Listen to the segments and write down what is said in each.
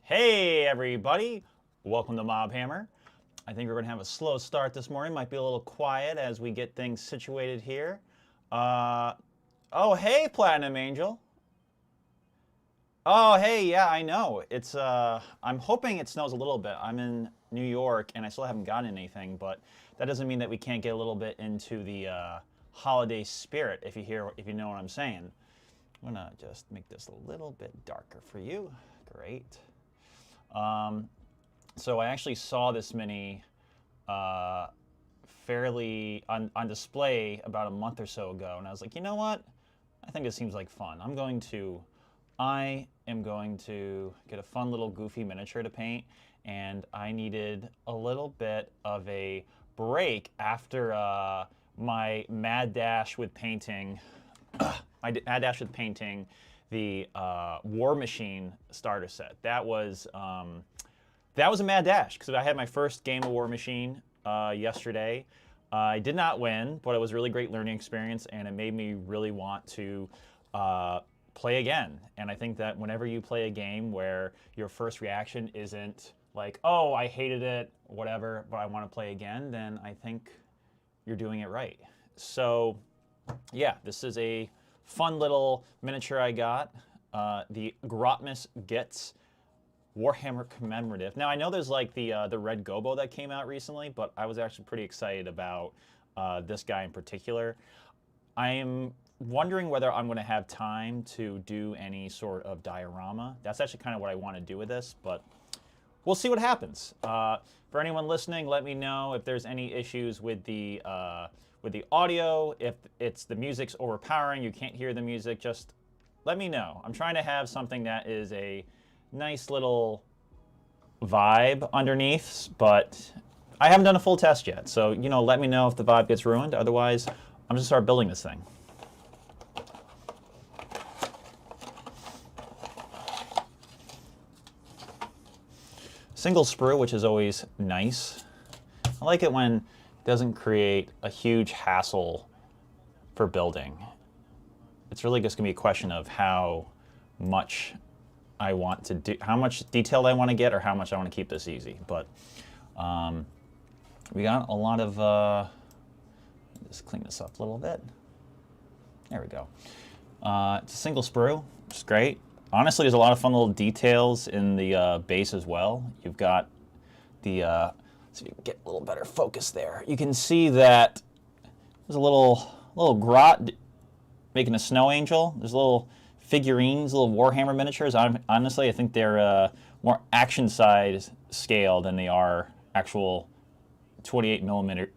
Hey everybody, welcome to Mob Hammer. I think we're going to have a slow start this morning. Might be a little quiet as we get things situated here. Oh hey Platinum Angel. Oh hey, yeah, I know. I'm hoping it snows a little bit. I'm in New York and I still haven't gotten anything, but that doesn't mean that we can't get a little bit into the holiday spirit if you know what I'm saying. I'm gonna just make this a little bit darker for you. Great. So I actually saw this mini fairly on display about a month or so ago, and I was like, you know what? I think this seems like fun. I am going to get a fun little goofy miniature to paint, and I needed a little bit of a break after my mad dash with painting. Mad dash with painting the War Machine starter set. That was a mad dash because I had my first game of War Machine yesterday. I did not win, but it was a really great learning experience, and it made me really want to play again. And I think that whenever you play a game where your first reaction isn't like, oh, I hated it, whatever, but I want to play again, then I think you're doing it right. So yeah, this is a fun little miniature I got, the Grotmas Gitz Warhammer commemorative. Now I know there's like the red gobo that came out recently, but I was actually pretty excited about this guy in particular. I am wondering whether I'm going to have time to do any sort of diorama. That's actually kind of what I want to do with this, but we'll see what happens. For anyone listening, let me know if there's any issues with the audio, if it's the music's overpowering, you can't hear the music, just let me know. I'm trying to have something that is a nice little vibe underneath, but I haven't done a full test yet. So, you know, let me know if the vibe gets ruined. Otherwise, I'm just gonna start building this thing. Single sprue, which is always nice. I like it when it doesn't create a huge hassle for building. It's really just gonna be a question of how much I want to do, how much detail I want to get, or how much I want to keep this easy. But we got a lot of, just clean this up a little bit. There we go. It's a single sprue, which is great. Honestly, there's a lot of fun little details in the base as well. You've got the, so you can get a little better focus there. You can see that there's a little grot making a snow angel. There's little figurines, little Warhammer miniatures. Honestly, I think they're more action size scale than they are actual 28 millimeter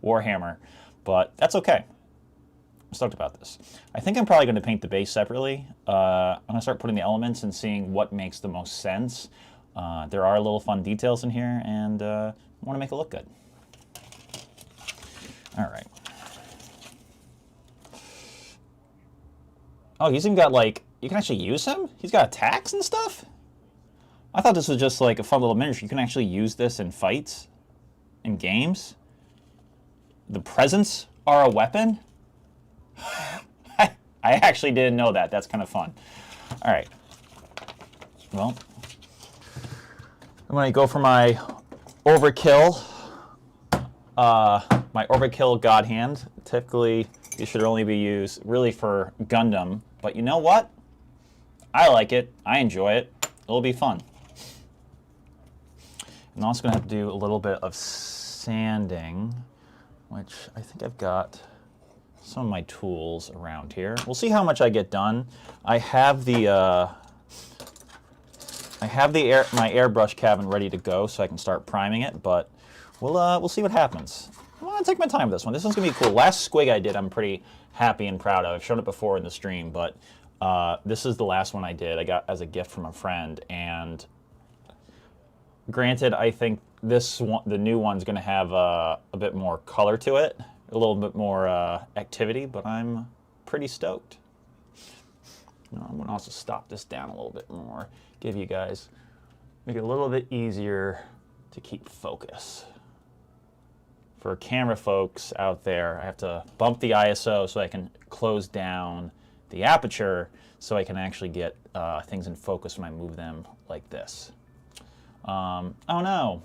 Warhammer, but that's okay. I'm stoked about this. I think I'm probably going to paint the base separately. I'm going to start putting the elements and seeing what makes the most sense. There are little fun details in here, and I want to make it look good. All right. Oh, he's even got, like, you can actually use him? He's got attacks and stuff? I thought this was just like a fun little miniature. You can actually use this in fights, in games. The presents are a weapon? I actually didn't know that. That's kind of fun. All right. Well, I'm going to go for my overkill. My overkill God Hand. Typically, these should only be used really for Gundam. But you know what? I like it. I enjoy it. It'll be fun. I'm also going to have to do a little bit of sanding, which I think I've got some of my tools around here. We'll see how much I get done. I have my airbrush cabin ready to go, so I can start priming it. But we'll see what happens. I want to take my time with this one. This one's gonna be cool. Last squig I did, I'm pretty happy and proud of. I've shown it before in the stream, but this is the last one I did. I got as a gift from a friend, and granted, I think this one, the new one's gonna have a bit more color to it, a little bit more activity, but I'm pretty stoked. I'm gonna also stop this down a little bit more, give you guys, make it a little bit easier to keep focus. For camera folks out there, I have to bump the ISO so I can close down the aperture so I can actually get things in focus when I move them like this. Oh no.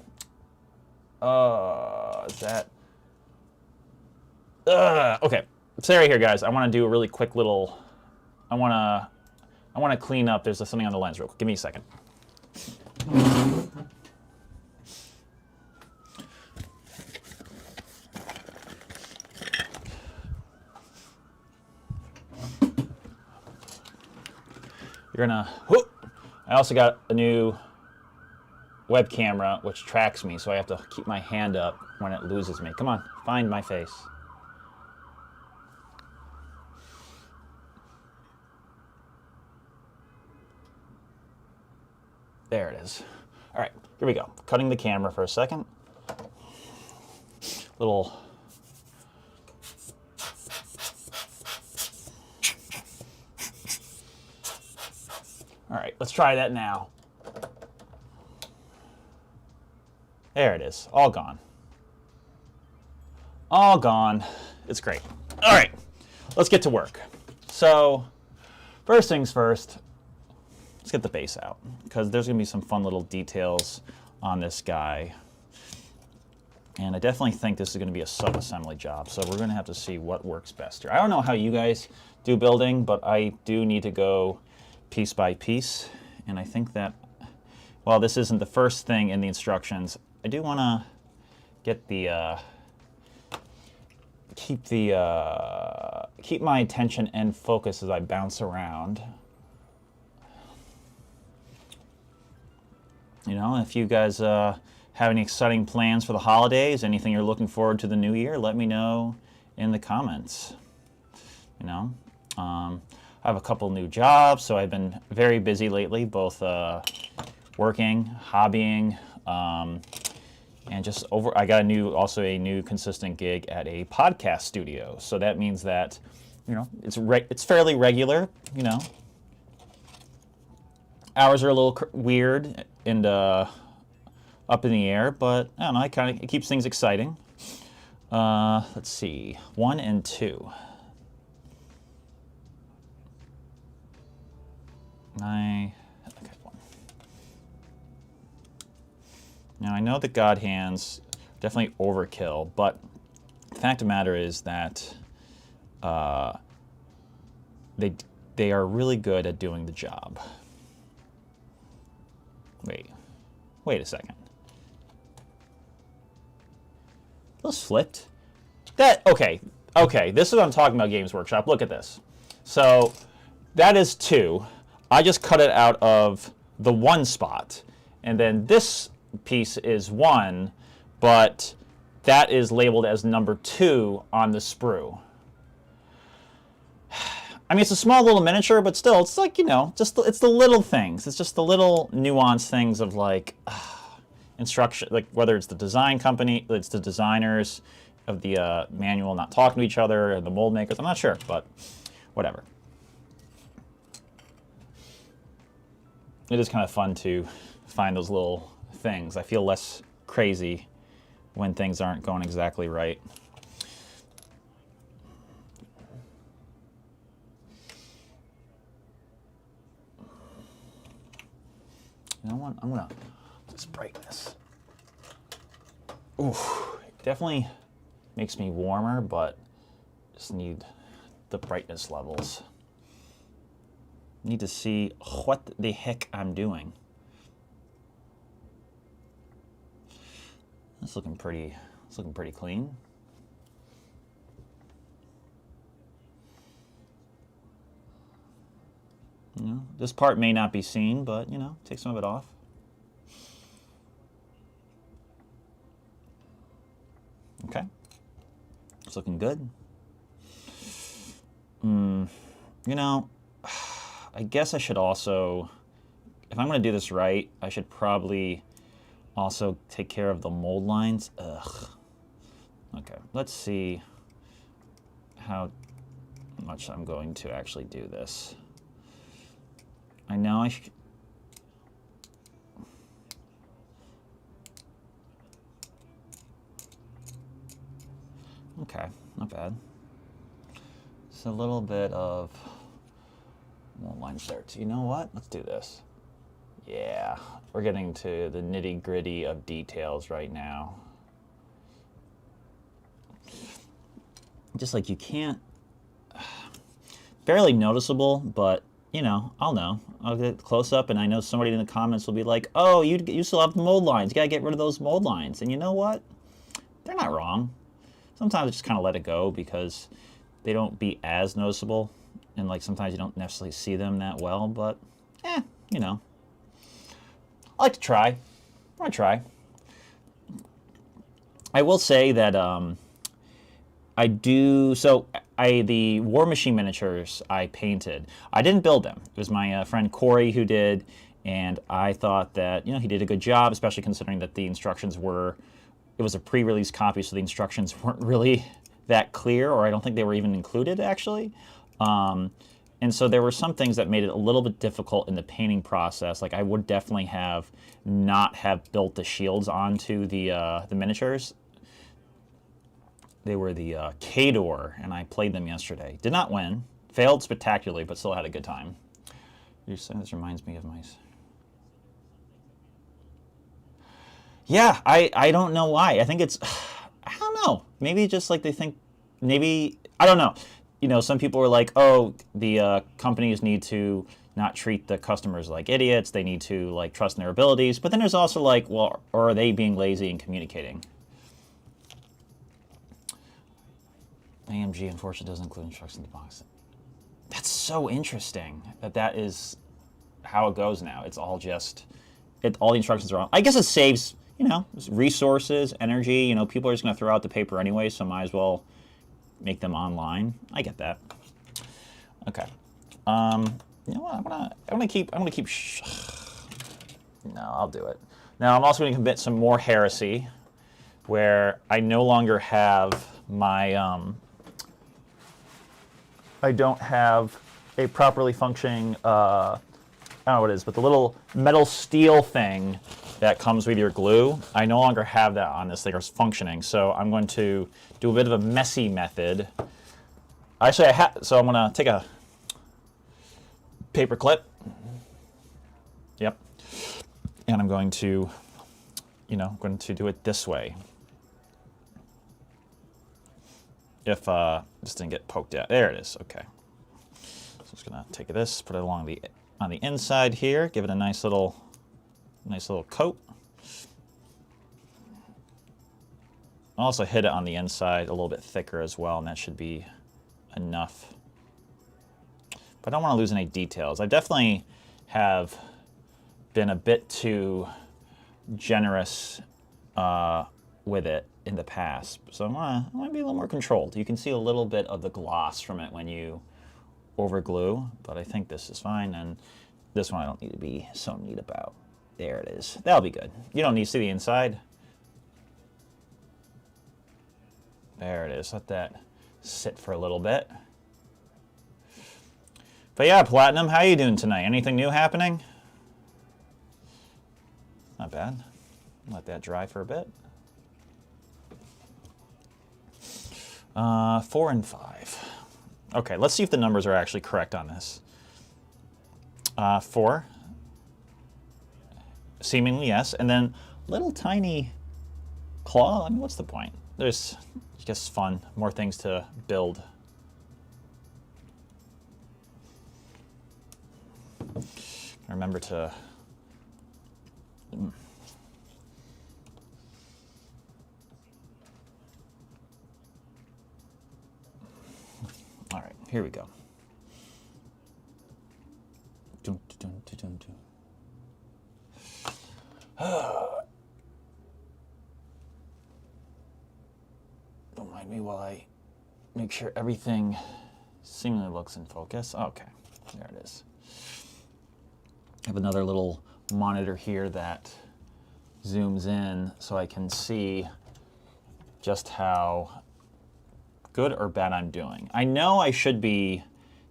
Is that... okay. Sorry here, guys. I want to do a really quick little... I want to clean up. There's something on the lens real quick. Give me a second. You're gonna... Whoop. I also got a new web camera which tracks me, so I have to keep my hand up when it loses me. Come on, find my face. There it is. All right, here we go. Cutting the camera for a second. Little... All right, let's try that now. There it is, all gone. All gone. It's great. All right, let's get to work. So, first things first, let's get the base out, because there's gonna be some fun little details on this guy. And I definitely think this is gonna be a sub-assembly job, so we're gonna have to see what works best here. I don't know how you guys do building, but I do need to go piece by piece. And I think that, while this isn't the first thing in the instructions, I do wanna get the, keep my attention and focus as I bounce around. You know, if you guys have any exciting plans for the holidays, anything you're looking forward to the new year, let me know in the comments. You know, I have a couple new jobs, so I've been very busy lately, both working, hobbying, and just over. I got also a new consistent gig at a podcast studio. So that means that, you know, it's fairly regular. You know, hours are a little weird and up in the air, but I don't know. It keeps things exciting. Let's see, 1 and 2. Okay, 1. Now I know the God hands definitely overkill, but the fact of the matter is that they are really good at doing the job. Wait a second. Those flipped? Okay, this is what I'm talking about, Games Workshop. Look at this. So that is 2. I just cut it out of the 1 spot. And then this piece is 1, but that is labeled as number 2 on the sprue. I mean, it's a small little miniature, but still, it's like, you know, it's the little things. It's just the little nuanced things of like instruction, like whether it's the design company, it's the designers of the manual not talking to each other, or the mold makers. I'm not sure, but whatever. It is kind of fun to find those little things. I feel less crazy when things aren't going exactly right. You know what? I'm gonna just brightness. Ooh, it definitely makes me warmer, but just need the brightness levels. Need to see what the heck I'm doing. It's looking pretty clean. You know, this part may not be seen, but you know, take some of it off. Okay, it's looking good. You know, I guess I should also, if I'm going to do this right, I should probably also take care of the mold lines. Ugh. Okay, let's see how much I'm going to actually do this. I know I should... Okay, not bad. It's a little bit of mold lines there too. You know what? Let's do this. Yeah, we're getting to the nitty-gritty of details right now. Just like you can't, barely noticeable, but you know, I'll know. I'll get close up and I know somebody in the comments will be like, oh, you still have the mold lines. You gotta get rid of those mold lines. And you know what? They're not wrong. Sometimes I just kind of let it go because they don't be as noticeable. And like sometimes you don't necessarily see them that well, but you know. I like to try. I try. I will say that I do, so the War Machine miniatures I painted, I didn't build them. It was my friend Corey who did, and I thought that, you know, he did a good job, especially considering that the instructions were, it was a pre-release copy, so the instructions weren't really that clear, or I don't think they were even included, actually. And so there were some things that made it a little bit difficult in the painting process. Like I would definitely not have built the shields onto the miniatures. They were the Kador, and I played them yesterday. Did not win. Failed spectacularly, but still had a good time. You're saying this reminds me of my... Yeah, I don't know why. I think it's... I don't know. Maybe just like they think... Maybe... I don't know. You know, some people are like, oh, the companies need to not treat the customers like idiots. They need to like trust in their abilities. But then there's also like, well, or are they being lazy and communicating? AMG unfortunately doesn't include instructions in the box. That's so interesting that is how it goes now. It's all just, all the instructions are on. I guess it saves, you know, resources, energy. You know, people are just going to throw out the paper anyway, so might as well make them online. I get that. Okay. You know what? I'm gonna keep. No, I'll do it. Now I'm also going to commit some more heresy, where I no longer have my. I don't have a properly functioning. I don't know what it is, but the little metal steel thing that comes with your glue, I no longer have that on this thing or it's functioning. So I'm going to do a bit of a messy method. Actually, so I'm going to take a paper clip. Yep. And I'm going to, you know, going to do it this way. If this didn't get poked out. There it is. Okay. So I'm just going to take this, put it along on the inside here, give it a nice little coat. I'll also hit it on the inside a little bit thicker as well, and that should be enough. But I don't want to lose any details. I definitely have been a bit too generous with it in the past. So I want to be a little more controlled. You can see a little bit of the gloss from it when you over glue, but I think this is fine, and this one I don't need to be so neat about. There it is. That'll be good. You don't need to see the inside. There it is. Let that sit for a little bit. But yeah, Platinum, how are you doing tonight? Anything new happening? Not bad. Let that dry for a bit. 4 and 5. Okay, let's see if the numbers are actually correct on this. 4. Seemingly, yes. And then little tiny claw. I mean, what's the point? There's just fun. More things to build. Remember to... All right, here we go. Dun, dun, dun, dun, dun. Don't mind me while I make sure everything seemingly looks in focus. Okay, there it is. I have another little monitor here that zooms in so I can see just how good or bad I'm doing. I know I should be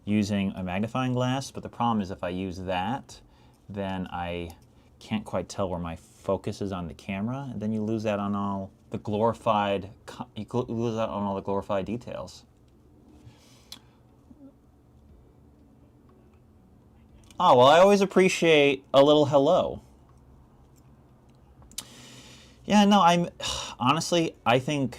using a magnifying glass, but the problem is if I use that, then I can't quite tell where my focus is on the camera, and then you lose that on all the glorified details. Oh, well, I always appreciate a little hello. Yeah, no, honestly, I think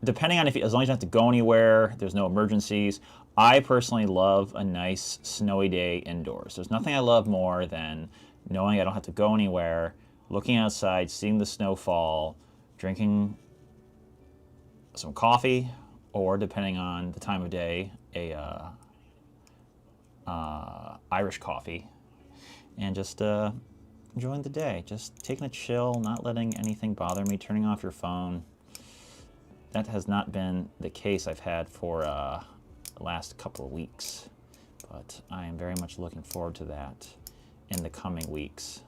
depending on if as long as you don't have to go anywhere, there's no emergencies. I personally love a nice snowy day indoors. There's nothing I love more than knowing I don't have to go anywhere, looking outside, seeing the snow fall, drinking some coffee, or depending on the time of day, a Irish coffee, and just enjoying the day. Just taking a chill, not letting anything bother me, turning off your phone. That has not been the case I've had for the last couple of weeks, but I am very much looking forward to that in the coming weeks.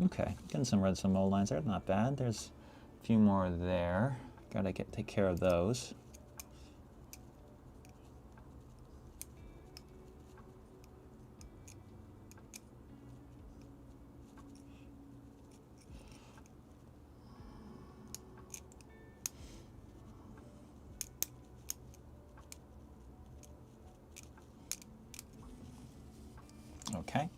Okay, getting some red, some mold lines there. Not bad. There's a few more there. Gotta take care of those. Okay.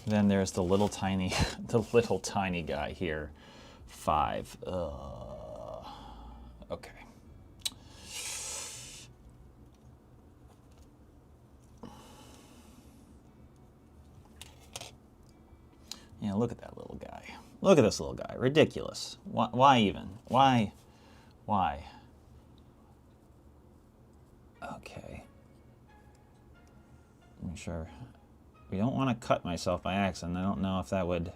Then there's the little tiny, the little tiny guy here, 5. Okay. Yeah, look at that little guy. Look at this little guy. Ridiculous. Why even? Why? Why? Okay. Make sure. We don't want to cut myself by accident. I don't know if that would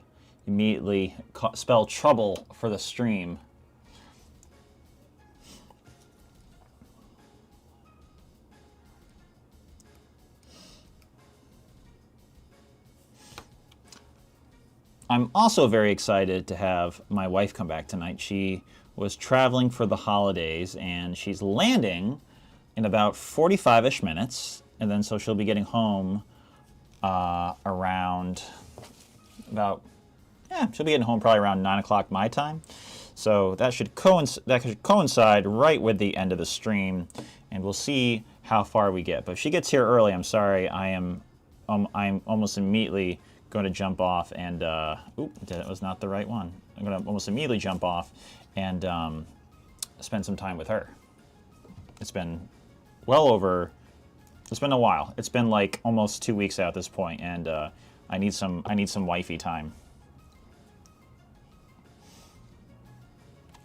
immediately spell trouble for the stream. I'm also very excited to have my wife come back tonight. She was traveling for the holidays, and she's landing in about 45-ish minutes, and then so she'll be getting home around she'll be getting home probably around 9 o'clock my time. So that should coincide right with the end of the stream, and we'll see how far we get. But if she gets here early, I'm sorry, I'm almost immediately going to jump off and that was not the right one. I'm going to almost immediately jump off and spend some time with her. It's been it's been a while. It's been like almost 2 weeks out at this point, and I need some wifey time.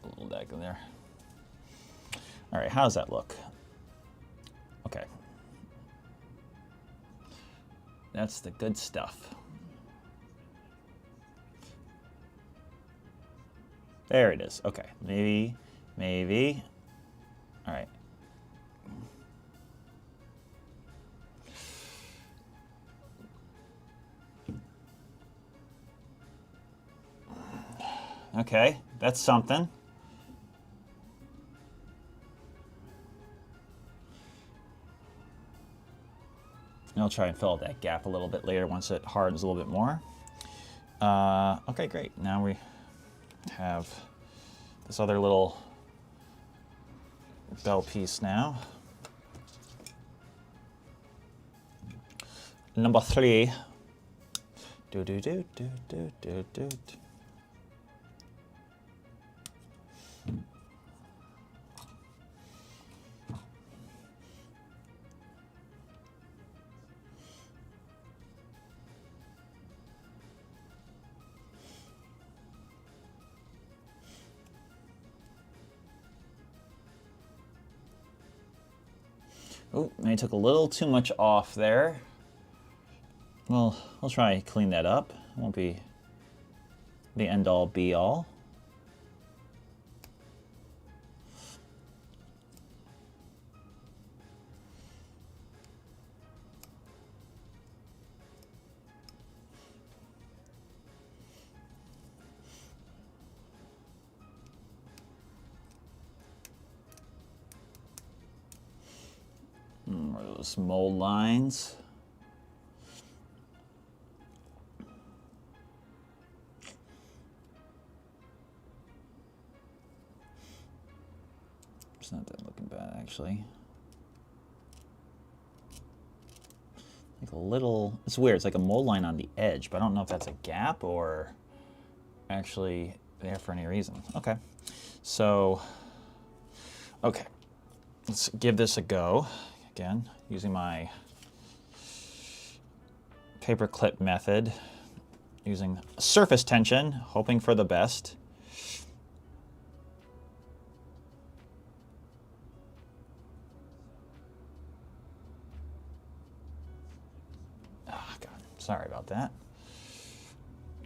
A little deck in there. All right, how does that look? Okay. That's the good stuff. There it is. Okay, maybe. All right. Okay, that's something. And I'll try and fill that gap a little bit later once it hardens a little bit more. Okay, great. Now we have this other little bell piece now. Number 3. Do do do do do do do. Oh, I took a little too much off there. Well, I'll try to clean that up. It won't be the end-all, be-all. More of those mold lines. It's not that looking bad, actually. a little, it's weird, it's like a mold line on the edge, but I don't know if that's a gap or actually there for any reason. Okay, so, okay, let's give this a go. Again, using my paper clip method, using surface tension, hoping for the best. Oh, God, sorry about that.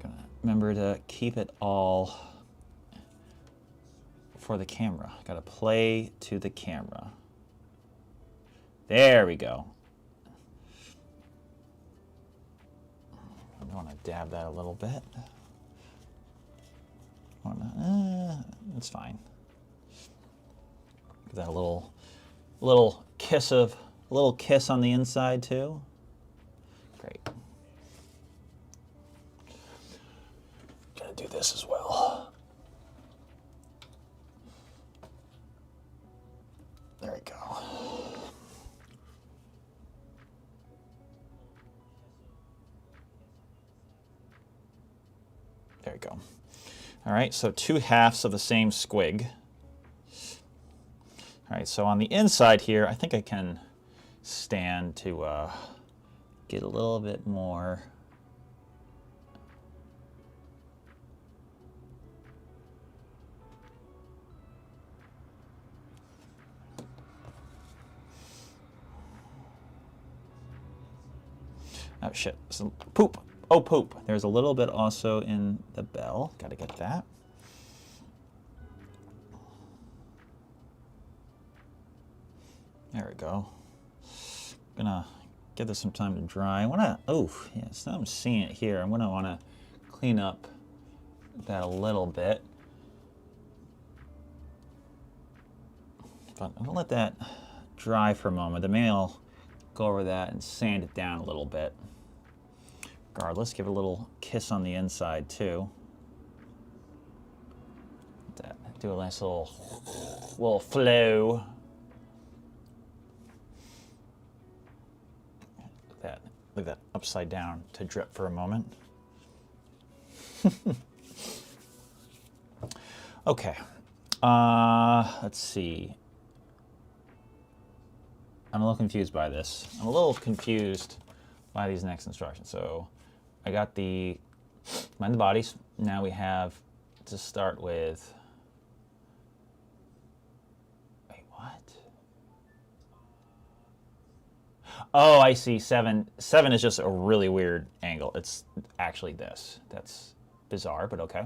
Gonna remember to keep it all for the camera. Gotta play to the camera. There we go. I want to dab that a little bit. It's fine. Give that a little kiss on the inside too. Great. Gonna do this as well. There we go. There we go. All right, so 2 halves of the same squig. All right, so on the inside here, I think I can stand to get a little bit more. Oh shit, some poop. Oh, poop. There's a little bit also in the bell. Got to get that. There we go. Gonna give this some time to dry. I wanna, oh, yeah, so I'm seeing it here. I'm gonna wanna clean up that a little bit. But I'm gonna let that dry for a moment. Then maybe I'll go over that and sand it down a little bit. Regardless, give it a little kiss on the inside too. Do a nice little flow. Leave that upside down to drip for a moment. Okay, let's see. I'm a little confused by this. I'm a little confused by these next instructions. So I got the mind the bodies. Now we have to start with, wait, what? Oh, I see, 7. 7 is just a really weird angle. It's actually this. That's bizarre, but okay.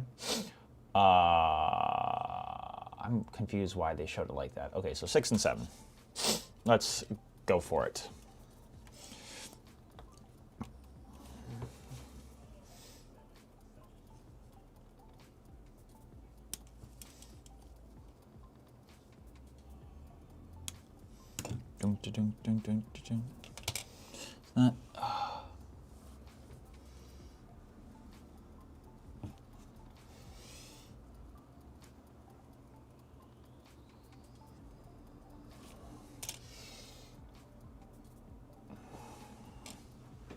I'm confused why they showed it like that. Okay, so 6 and 7. Let's go for it. Not,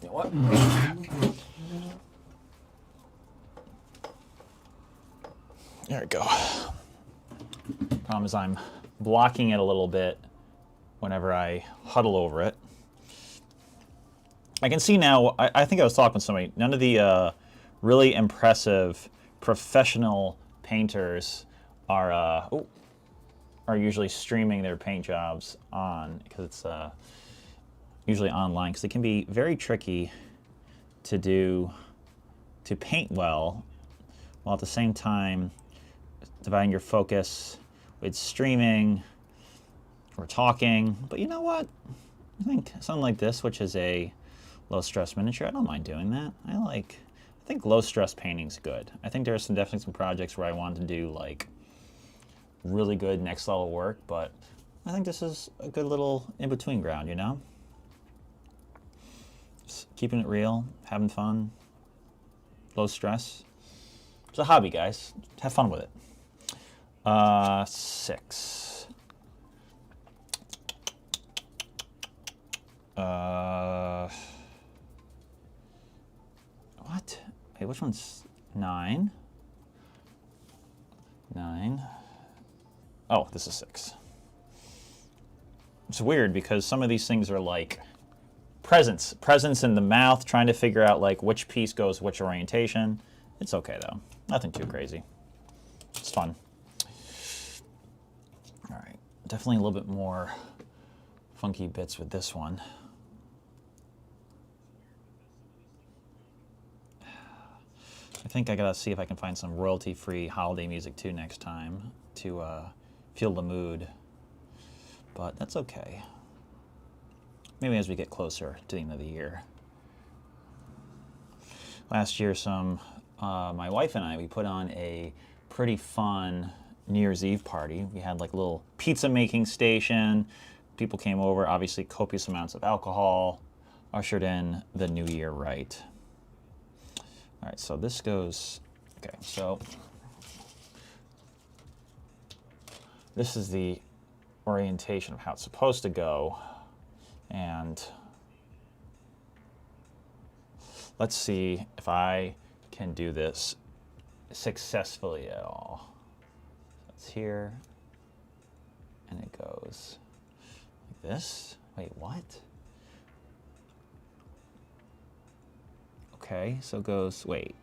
you know what? There we go. Problem is I'm blocking it a little bit whenever I huddle over it. I can see now, I think I was talking with somebody, none of the really impressive professional painters are usually streaming their paint jobs on, because it's usually online, because it can be very tricky to paint well, while at the same time dividing your focus with streaming or talking. But you know what? I think something like this, which is a low stress miniature, I don't mind doing that. I think low stress painting's good. I think there's definitely some projects where I want to do like really good next level work, but I think this is a good little in-between ground, you know? Just keeping it real, having fun, low stress. It's a hobby, guys. Have fun with it. 6. Wait, which one's 9? 9. Oh, this is 6. It's weird because some of these things are like presents in the mouth, trying to figure out like which piece goes which orientation. It's okay though, nothing too crazy. It's fun. All right, definitely a little bit more funky bits with this one. I think I gotta see if I can find some royalty-free holiday music too next time to feel the mood, but that's okay. Maybe as we get closer to the end of the year. Last year, my wife and I, we put on a pretty fun New Year's Eve party. We had like a little pizza making station. People came over, obviously copious amounts of alcohol, ushered in the new year right. All right, so this goes, okay, so this is the orientation of how it's supposed to go. And let's see if I can do this successfully at all. It's here, and it goes like this. Wait, what? Okay, so it goes, wait.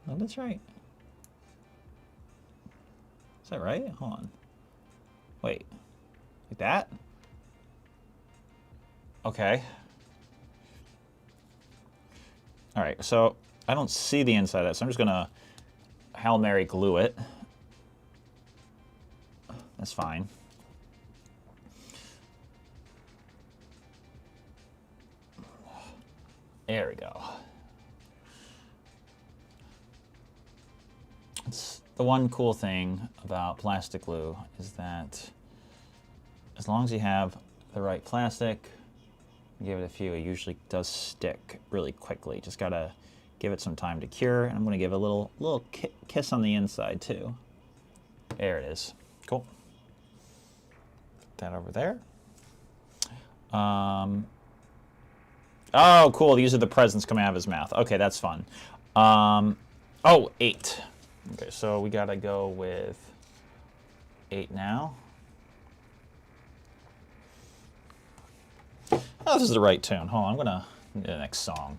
No, that's right. Is that right? Hold on. Wait. Like that? Okay. All right, so I don't see the inside of that, so I'm just gonna Hail Mary glue it. That's fine. There we go. It's the one cool thing about plastic glue is that as long as you have the right plastic, give it a few, it usually does stick really quickly. Just gotta give it some time to cure, and I'm gonna give it a little kiss on the inside too. There it is. Cool. Put that over there. Oh, cool. These are the presents coming out of his mouth. Okay, that's fun. Oh, 8. Okay, so we gotta go with 8 now. Oh, this is the right tune. Hold on, I'm gonna do the next song.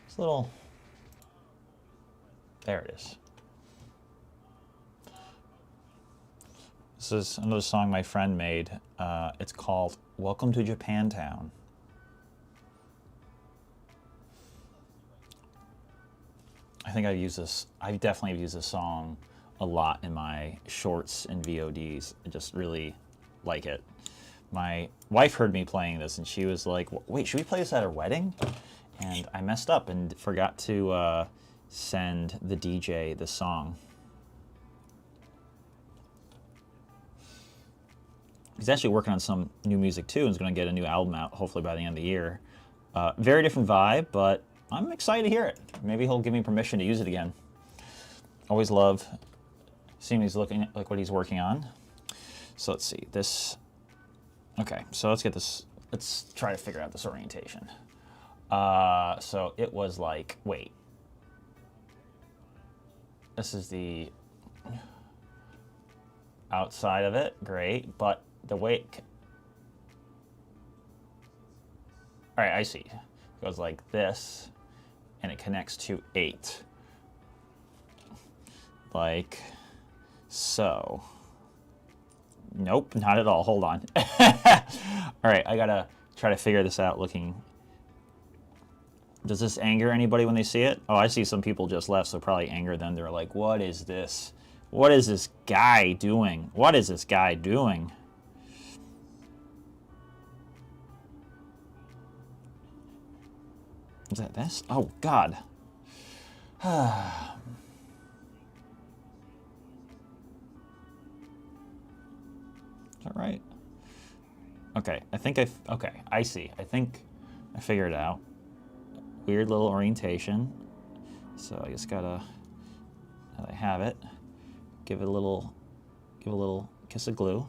It's a little. There it is. This is another song my friend made. It's called "Welcome to Japantown." I think I've used this. I definitely have used this song a lot in my shorts and VODs. I just really like it. My wife heard me playing this, and she was like, "Wait, should we play this at our wedding?" And I messed up and forgot to send the DJ the song. He's actually working on some new music too, and is going to get a new album out hopefully by the end of the year. Very different vibe, but I'm excited to hear it. Maybe he'll give me permission to use it again. Always love seeing he's looking like what he's working on. So let's see this. Okay, so let's get this. Let's try to figure out this orientation. So it was like, wait. This is the outside of it, great, but the way. All right, I see. It goes like this, and it connects to 8. Like so. Nope, not at all. Hold on. All right, I gotta try to figure this out looking. Does this anger anybody when they see it? Oh, I see some people just left, so probably anger them. They're like, what is this? What is this guy doing? What is this guy doing? Is that this? Oh, God. All right. Okay, okay, I see. I think I figured it out. Weird little orientation. So I just gotta, now that I have it, give it a little kiss of glue.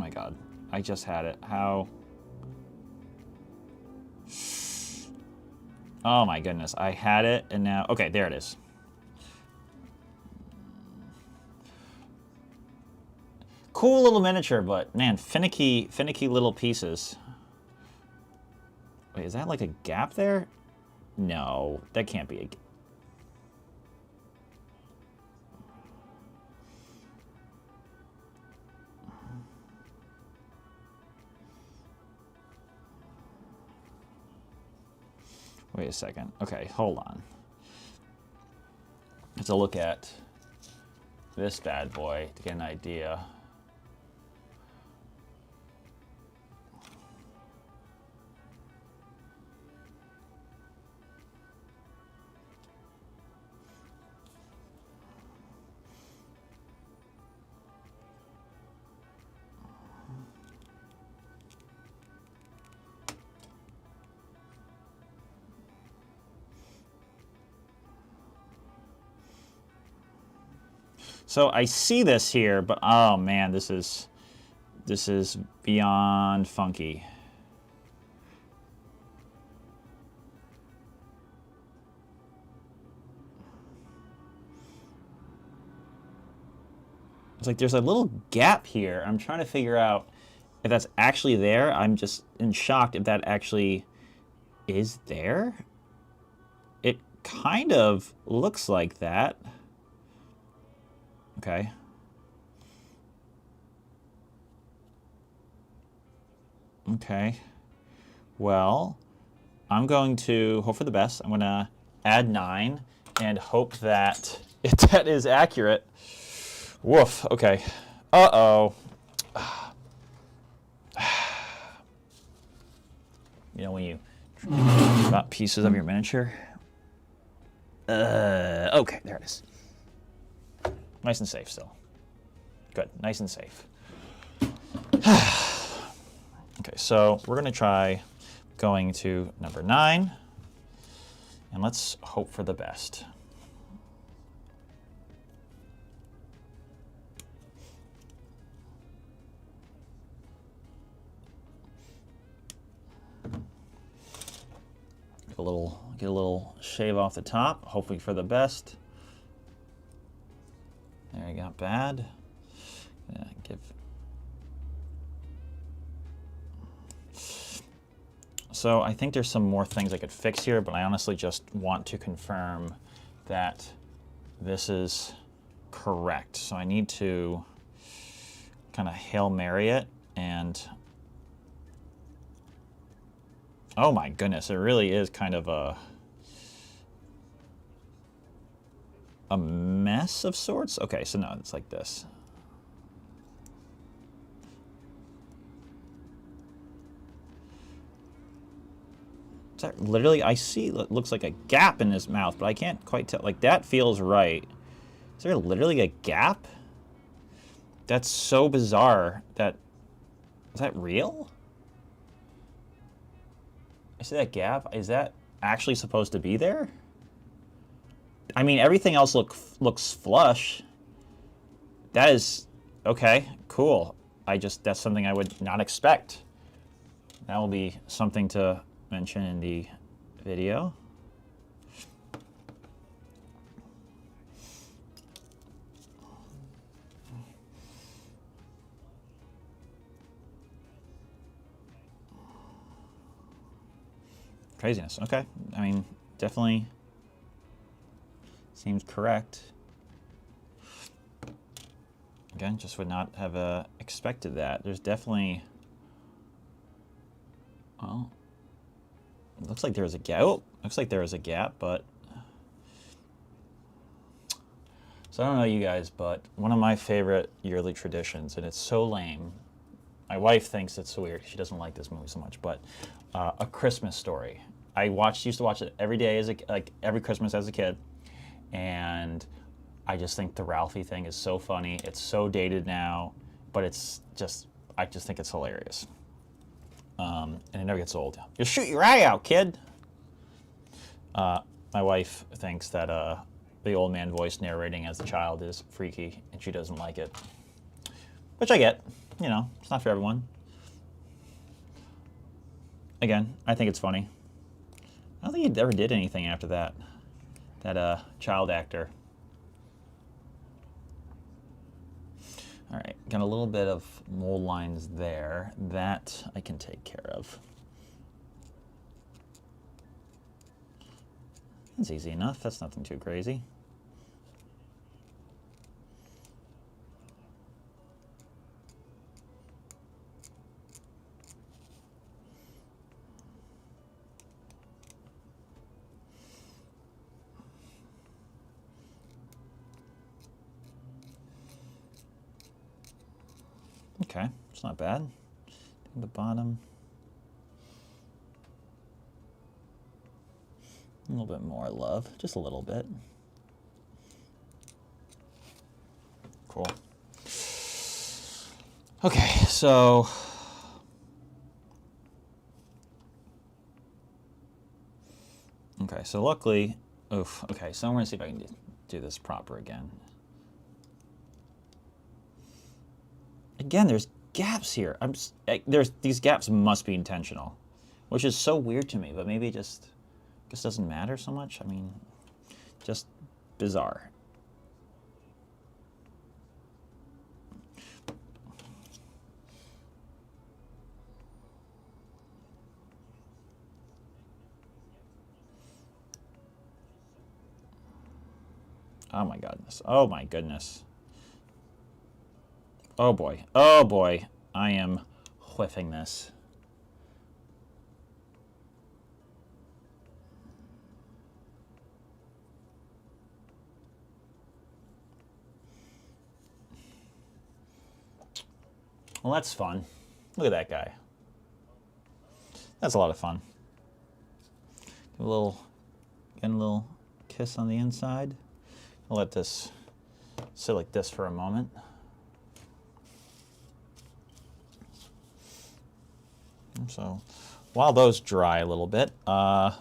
my god. I just had it. How? Oh my goodness. I had it and now... Okay, there it is. Cool little miniature, but man, finicky little pieces. Wait, is that like a gap there? No, that can't be a gap. Wait a second. Okay, hold on. I have to look at this bad boy to get an idea. So I see this here, but oh man, this is beyond funky. It's like there's a little gap here. I'm trying to figure out if that's actually there. I'm just in shock if that actually is there. It kind of looks like that. Okay. Okay. Well, I'm going to hope for the best. I'm going to add 9 and hope that that is accurate. Woof. Okay. Uh-oh. You know when you drop pieces of your miniature? Okay, there it is. Nice and safe still. Good, nice and safe. Okay, so we're gonna try going to number 9, and let's hope for the best. Get a little shave off the top, hoping for the best. There you go, bad. Yeah, So I think there's some more things I could fix here, but I honestly just want to confirm that this is correct. So I need to kind of Hail Mary it, and oh my goodness, it really is kind of a mess of sorts. Okay, so no, it's like this. Is that literally, I see it looks like a gap in his mouth, but I can't quite tell. Like, that feels right. Is there literally a gap? That's so bizarre. Is that real? I see that gap. Is that actually supposed to be there? I mean, everything else looks flush. That is, okay, cool. That's something I would not expect. That will be something to mention in the video. Craziness, okay. I mean, definitely seems correct. Again, just would not have expected that. There's definitely, well, it looks like there's a gap. Oh, looks like there is a gap, but so I don't know you guys, but one of my favorite yearly traditions, and it's so lame. My wife thinks it's so weird. She doesn't like this movie so much, but A Christmas Story. I used to watch it every day like every Christmas as a kid, and I just think the Ralphie thing is so funny. It's so dated now, but I just think it's hilarious. And it never gets old. You'll shoot your eye out, kid. My wife thinks that the old man voice narrating as a child is freaky, and she doesn't like it, which I get. you know, it's not for everyone. Again, I think it's funny. I don't think he ever did anything after that. That child actor. All right, got a little bit of mold lines there. That I can take care of. That's easy enough. That's nothing too crazy. Okay, it's not bad. The bottom. A little bit more love, just a little bit. Cool. Okay, so luckily, oof. Okay, so I'm gonna see if I can do this proper again. Again, there's gaps here. These gaps must be intentional, which is so weird to me. But maybe it just doesn't matter so much. I mean, just bizarre. Oh my goodness. Oh my goodness. Oh boy. Oh boy. I am whiffing this. Well, that's fun. Look at that guy. That's a lot of fun. Get a little kiss on the inside. I'll let this sit like this for a moment. So while those dry a little bit, we're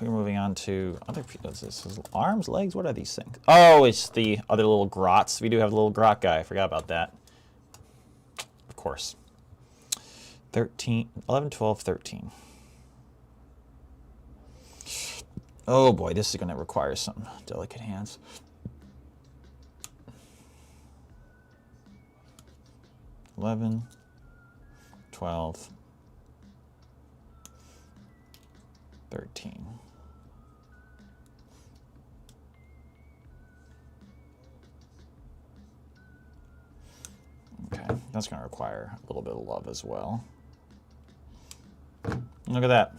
moving on to other. What's this? Arms, legs? What are these things? Oh, it's the other little grots. We do have a little grot guy. I forgot about that. Of course. 13, 11, 12, 13. Oh boy, this is going to require some delicate hands. $11, 12, 13. Okay, that's going to require a little bit of love as well. Look at that.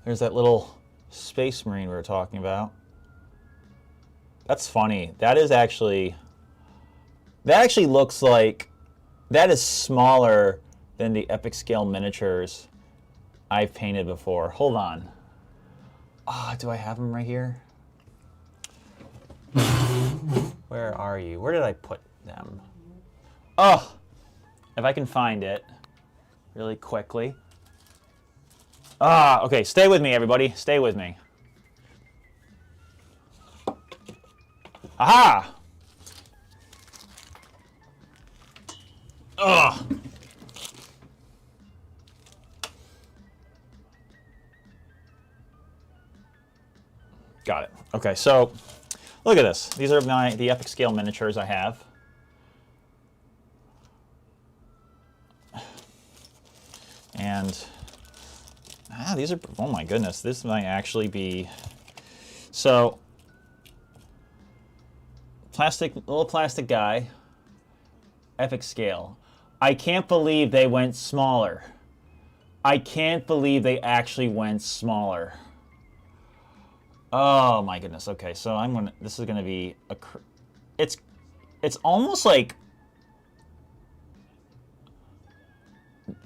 There's that little space marine we were talking about. That's funny. That actually looks like, that is smaller than the epic scale miniatures I've painted before. Hold on. Ah, do I have them right here? Where are you? Where did I put them? Oh, if I can find it really quickly. Ah, okay, stay with me, everybody. Stay with me. Aha! Ugh. Got it. Okay, so look at this. These are the epic scale miniatures I have. And these are, oh my goodness, this might actually be, so little plastic guy, epic scale. I can't believe they went smaller. I can't believe they actually went smaller. Oh my goodness. Okay, so this is gonna be it's almost like,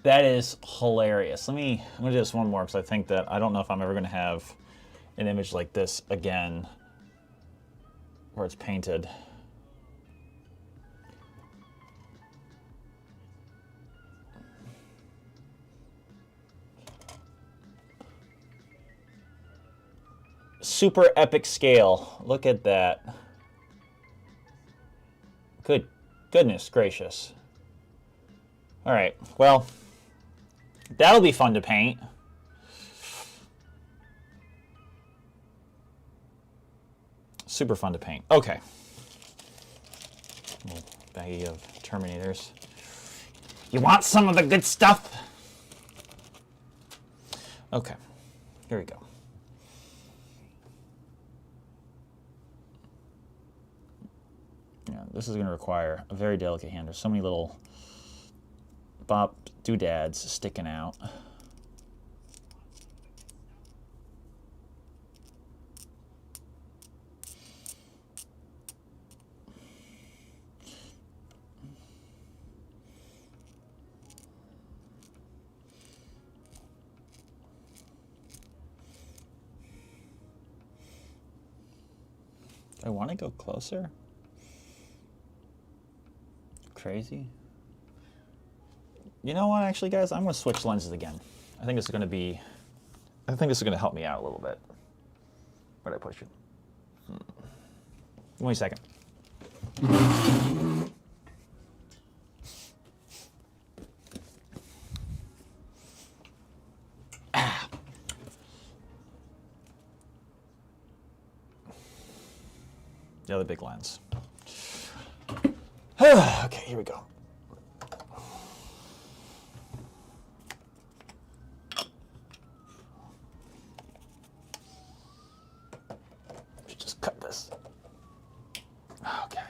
that is hilarious. I'm gonna do this one more because I think that I don't know if I'm ever gonna have an image like this again where it's painted. Super epic scale. Look at that. Goodness gracious. All right, well, that'll be fun to paint. Super fun to paint. Okay. Little baggie of Terminators. You want some of the good stuff? Okay, here we go. Yeah, this is going to require a very delicate hand. There's so many little doodads sticking out. Do I want to go closer? Crazy. You know what, actually, guys? I'm going to switch lenses again. I think this is going to help me out a little bit. Where'd I push it? Give me a second. The other big lens. Okay, here we go. Should just cut this. Okay.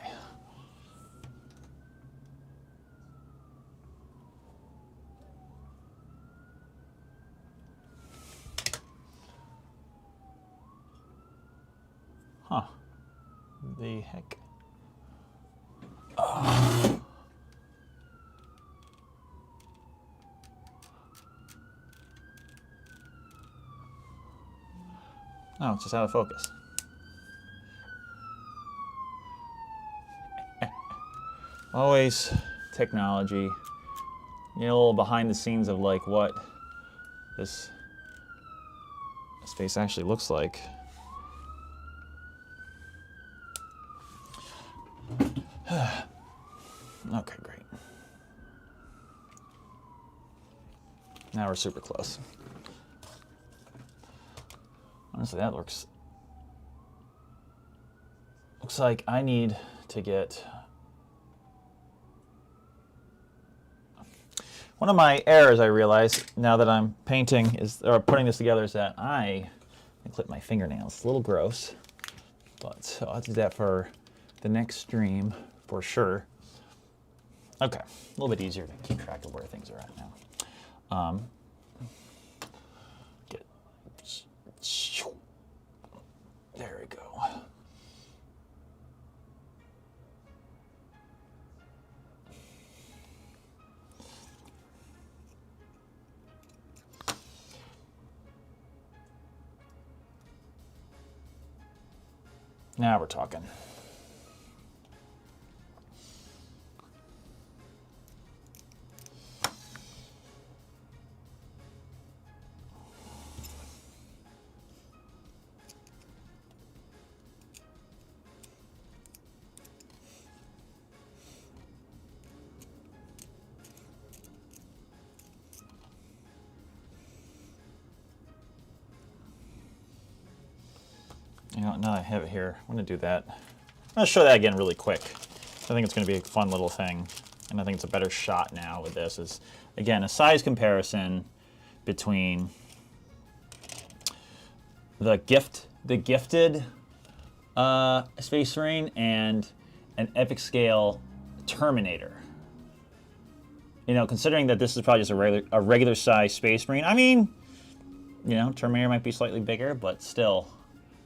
Huh. The heck? Oh. Oh, it's just out of focus. Always technology. You know, a little behind the scenes of like what this face actually looks like. Okay, great. Now we're super close. Honestly, that looks like I need to get... One of my errors I realize now that I'm painting or putting this together is that I clip my fingernails. It's a little gross, but I'll have to do that for the next stream for sure. Okay, a little bit easier to keep track of where things are at now. There we go. Now we're talking. You know, now I have it here, I'm going to do that. I'm going to show that again really quick. I think it's going to be a fun little thing, and I think it's a better shot now with this. Is again, a size comparison between the gifted Space Marine and an epic scale Terminator. You know, considering that this is probably just a regular size Space Marine, I mean, you know, Terminator might be slightly bigger, but still,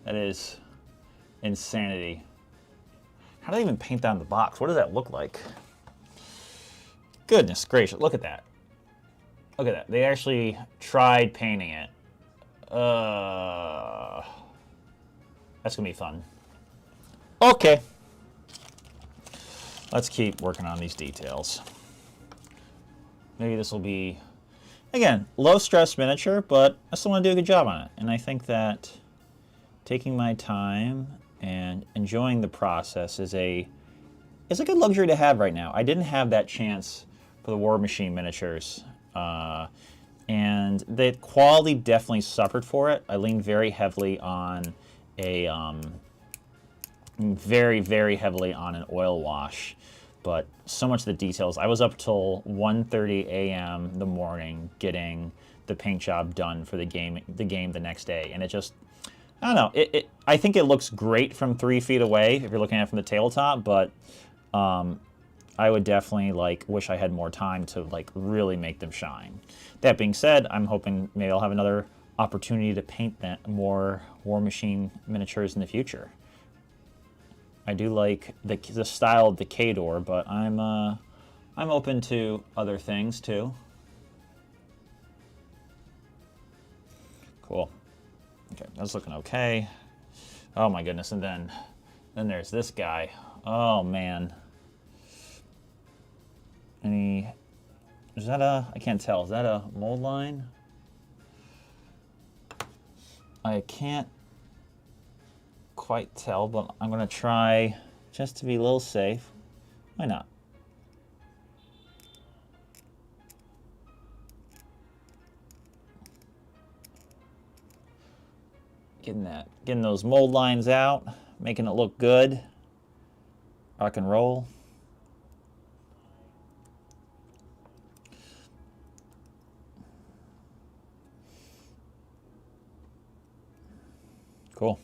that is insanity. How do they even paint that on the box? What does that look like? Goodness gracious, look at that. Look at that. They actually tried painting it. That's gonna be fun. Okay. Let's keep working on these details. Maybe this will be, again, low stress miniature, but I still want to do a good job on it. And I think that taking my time and enjoying the process is a it's a good luxury to have right now. I didn't have that chance for the War Machine miniatures. And the quality definitely suffered for it. I leaned very heavily on a very heavily on an oil wash, but so much of the details. I was up till 1:30 a.m. the morning getting the paint job done for the game the next day, and it just, I don't know. I think it looks great from 3 feet away if you're looking at it from the tabletop, but I would definitely wish I had more time to really make them shine. That being said, I'm hoping maybe I'll have another opportunity to paint more War Machine miniatures in the future. I do like the style of the K-Door, but I'm open to other things too. Cool. Okay, that's looking okay. Oh my goodness, and then there's this guy. Oh man. Is that I can't tell. Is that a mold line? I can't quite tell, but I'm gonna try just to be a little safe. Why not? Getting those mold lines out, making it look good. Rock and roll. Cool.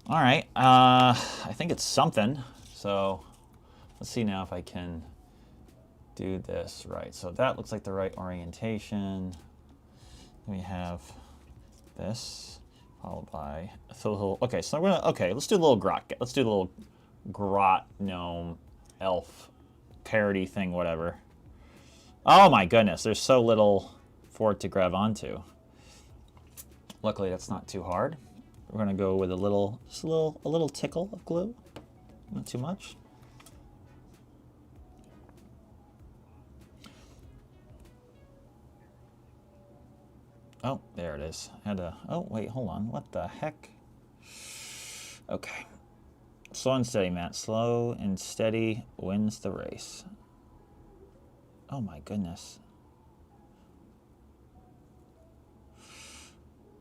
All right, I think it's something. So let's see now if I can do this right. So that looks like the right orientation. We have this followed by a little. Okay, so we're gonna. Okay, let's do a little grot. Let's do a little grot gnome elf parody thing, whatever. Oh my goodness, there's so little for it to grab onto. Luckily, that's not too hard. We're gonna go with a little tickle of glue, not too much. Oh, there it is. Oh wait, hold on. What the heck? Okay. Slow and steady, Matt. Slow and steady wins the race. Oh my goodness.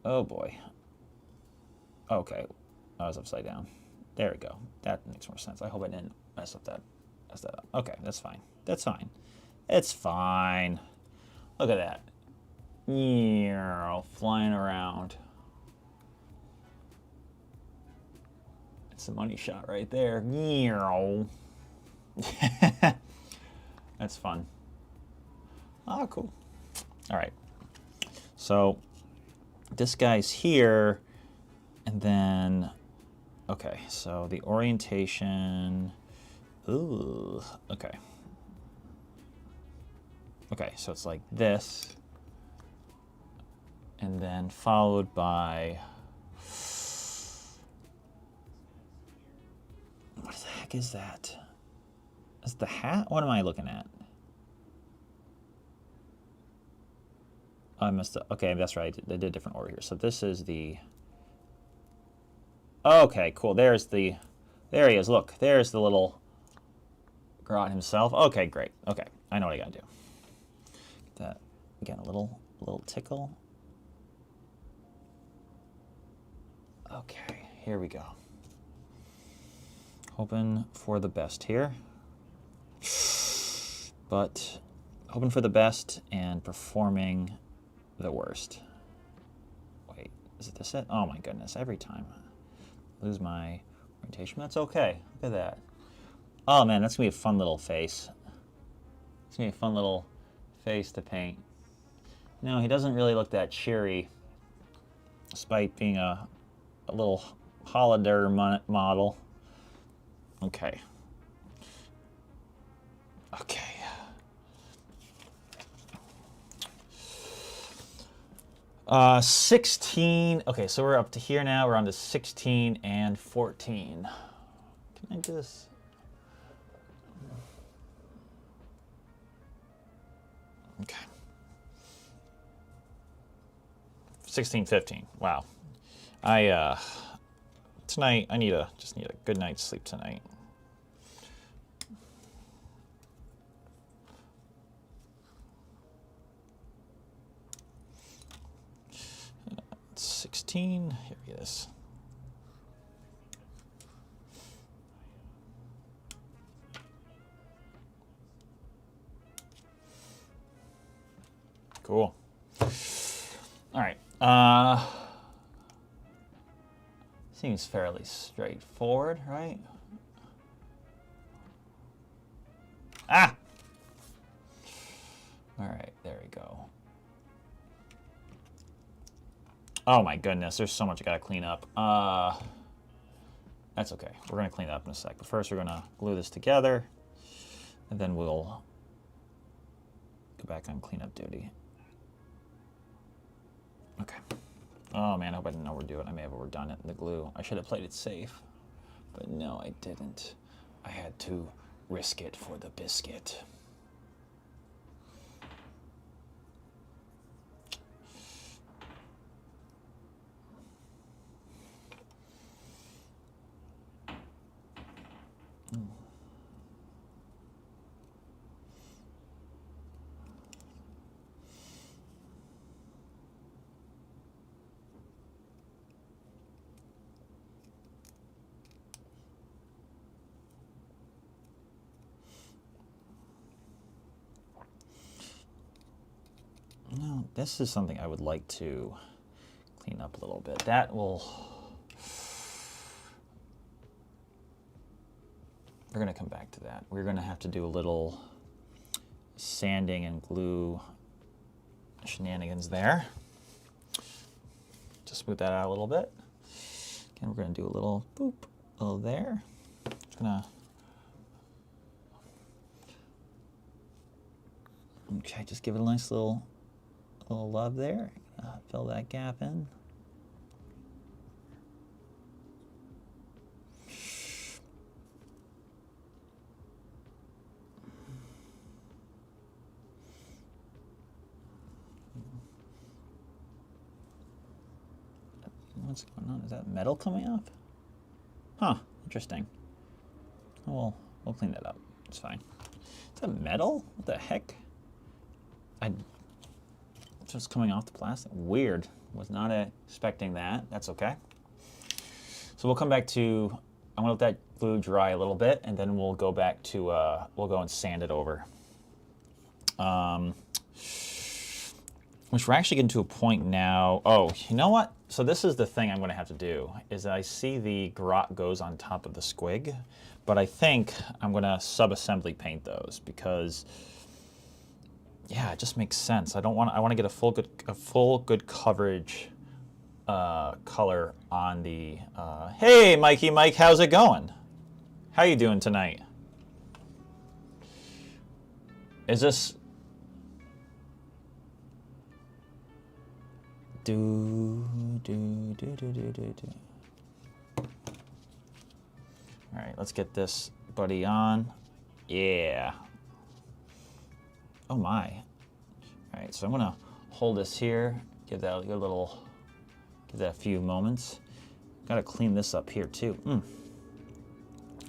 Oh boy. Okay, I was upside down. There we go. That makes more sense. I hope I didn't mess that up. Okay, that's fine. That's fine. It's fine. Look at that. Flying around. It's a money shot right there. That's fun. Oh, cool. All right. So this guy's here, and then, okay, so the orientation, ooh, okay. Okay, so it's like this, and then followed by, what the heck is that? Is the hat? What am I looking at? I must have, okay, that's right. They did a different order here. So this is the, okay, cool. There he is. Look, there's the little Grot himself. Okay, great. Okay, I know what I gotta do. Get that, again, a little tickle. Okay, here we go. Hoping for the best here. But hoping for the best and performing the worst. Wait, is it this it? Oh my goodness, every time. Lose my orientation. That's okay. Look at that. Oh man, that's gonna be a fun little face. It's gonna be a fun little face to paint. No, he doesn't really look that cheery, despite being a little holiday model. Okay. Okay. 16. Okay, so we're up to here now. We're on to 16 and 14. Can I do this? Okay. 16, 15. Wow. Tonight I just need a good night's sleep tonight. 16. Here it is. Cool. All right. Seems fairly straightforward, right? Ah! All right, there we go. Oh my goodness, there's so much I gotta clean up. That's okay. We're gonna clean it up in a sec. But first we're gonna glue this together, and then we'll go back on cleanup duty. Okay. Oh man, I hope I didn't overdo it. I may have overdone it in the glue. I should have played it safe, but no, I didn't. I had to risk it for the biscuit. No, this is something I would like to clean up a little bit. That will... We're going to come back to that. We're going to have to do a little sanding and glue shenanigans there. Just smooth that out a little bit. Again, we're going to do a little boop, a little there. Just going to... Okay, just give it a nice little love there. Fill that gap in. What's going on? Is that metal coming off? Huh, interesting. We'll clean that up. It's fine. Is that metal? What the heck? Just coming off the plastic. Weird. Was not expecting that. That's okay. So we'll come back to, I'm gonna let that glue dry a little bit, and then we'll go back to, we'll go and sand it over. Which we're actually getting to a point now. Oh, you know what? So this is the thing I'm gonna have to do, is I see the grot goes on top of the squig, but I think I'm gonna sub-assembly paint those because yeah, it just makes sense. I want to get a full good coverage color on the. Hey, Mikey, Mike, how's it going? How you doing tonight? Is this? All right, let's get this buddy on. Yeah. Oh my. All right, so I'm gonna hold this here, give that a few moments. Gotta clean this up here too. I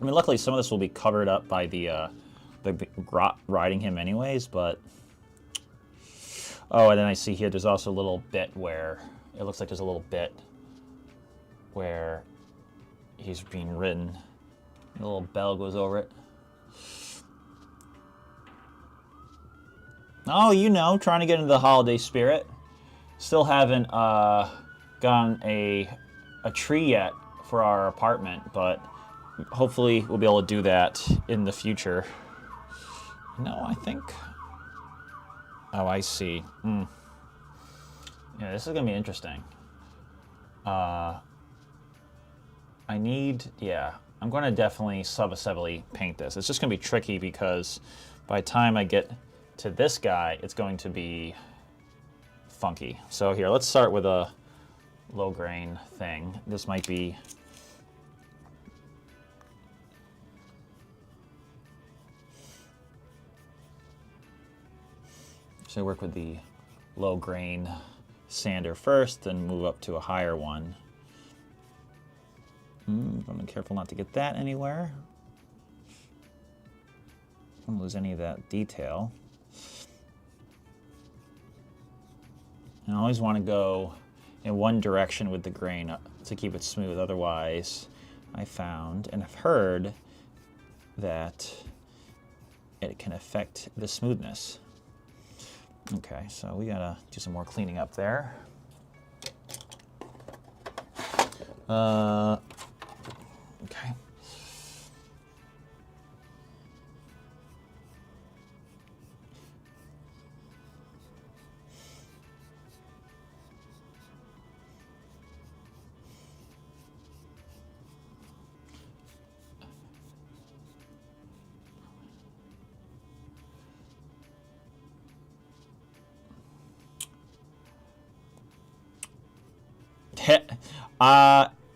mean, luckily some of this will be covered up by the grot riding him anyways, but... Oh, and then I see here there's also a little bit where, it looks like there's a little bit where he's being ridden. A little bell goes over it. Oh, you know, trying to get into the holiday spirit. Still haven't gotten a tree yet for our apartment, but hopefully we'll be able to do that in the future. No, I think... Oh, I see. Yeah, this is going to be interesting. I need... Yeah, I'm going to definitely sub-assembly paint this. It's just going to be tricky because by the time I get to this guy, it's going to be funky. So here, let's start with a low grain thing. This might be... So I work with the low grain sander first, then move up to a higher one. Be careful not to get that anywhere. Don't lose any of that detail. And I always want to go in one direction with the grain to keep it smooth. Otherwise, I found and have heard that it can affect the smoothness. Okay, so we gotta do some more cleaning up there. Okay.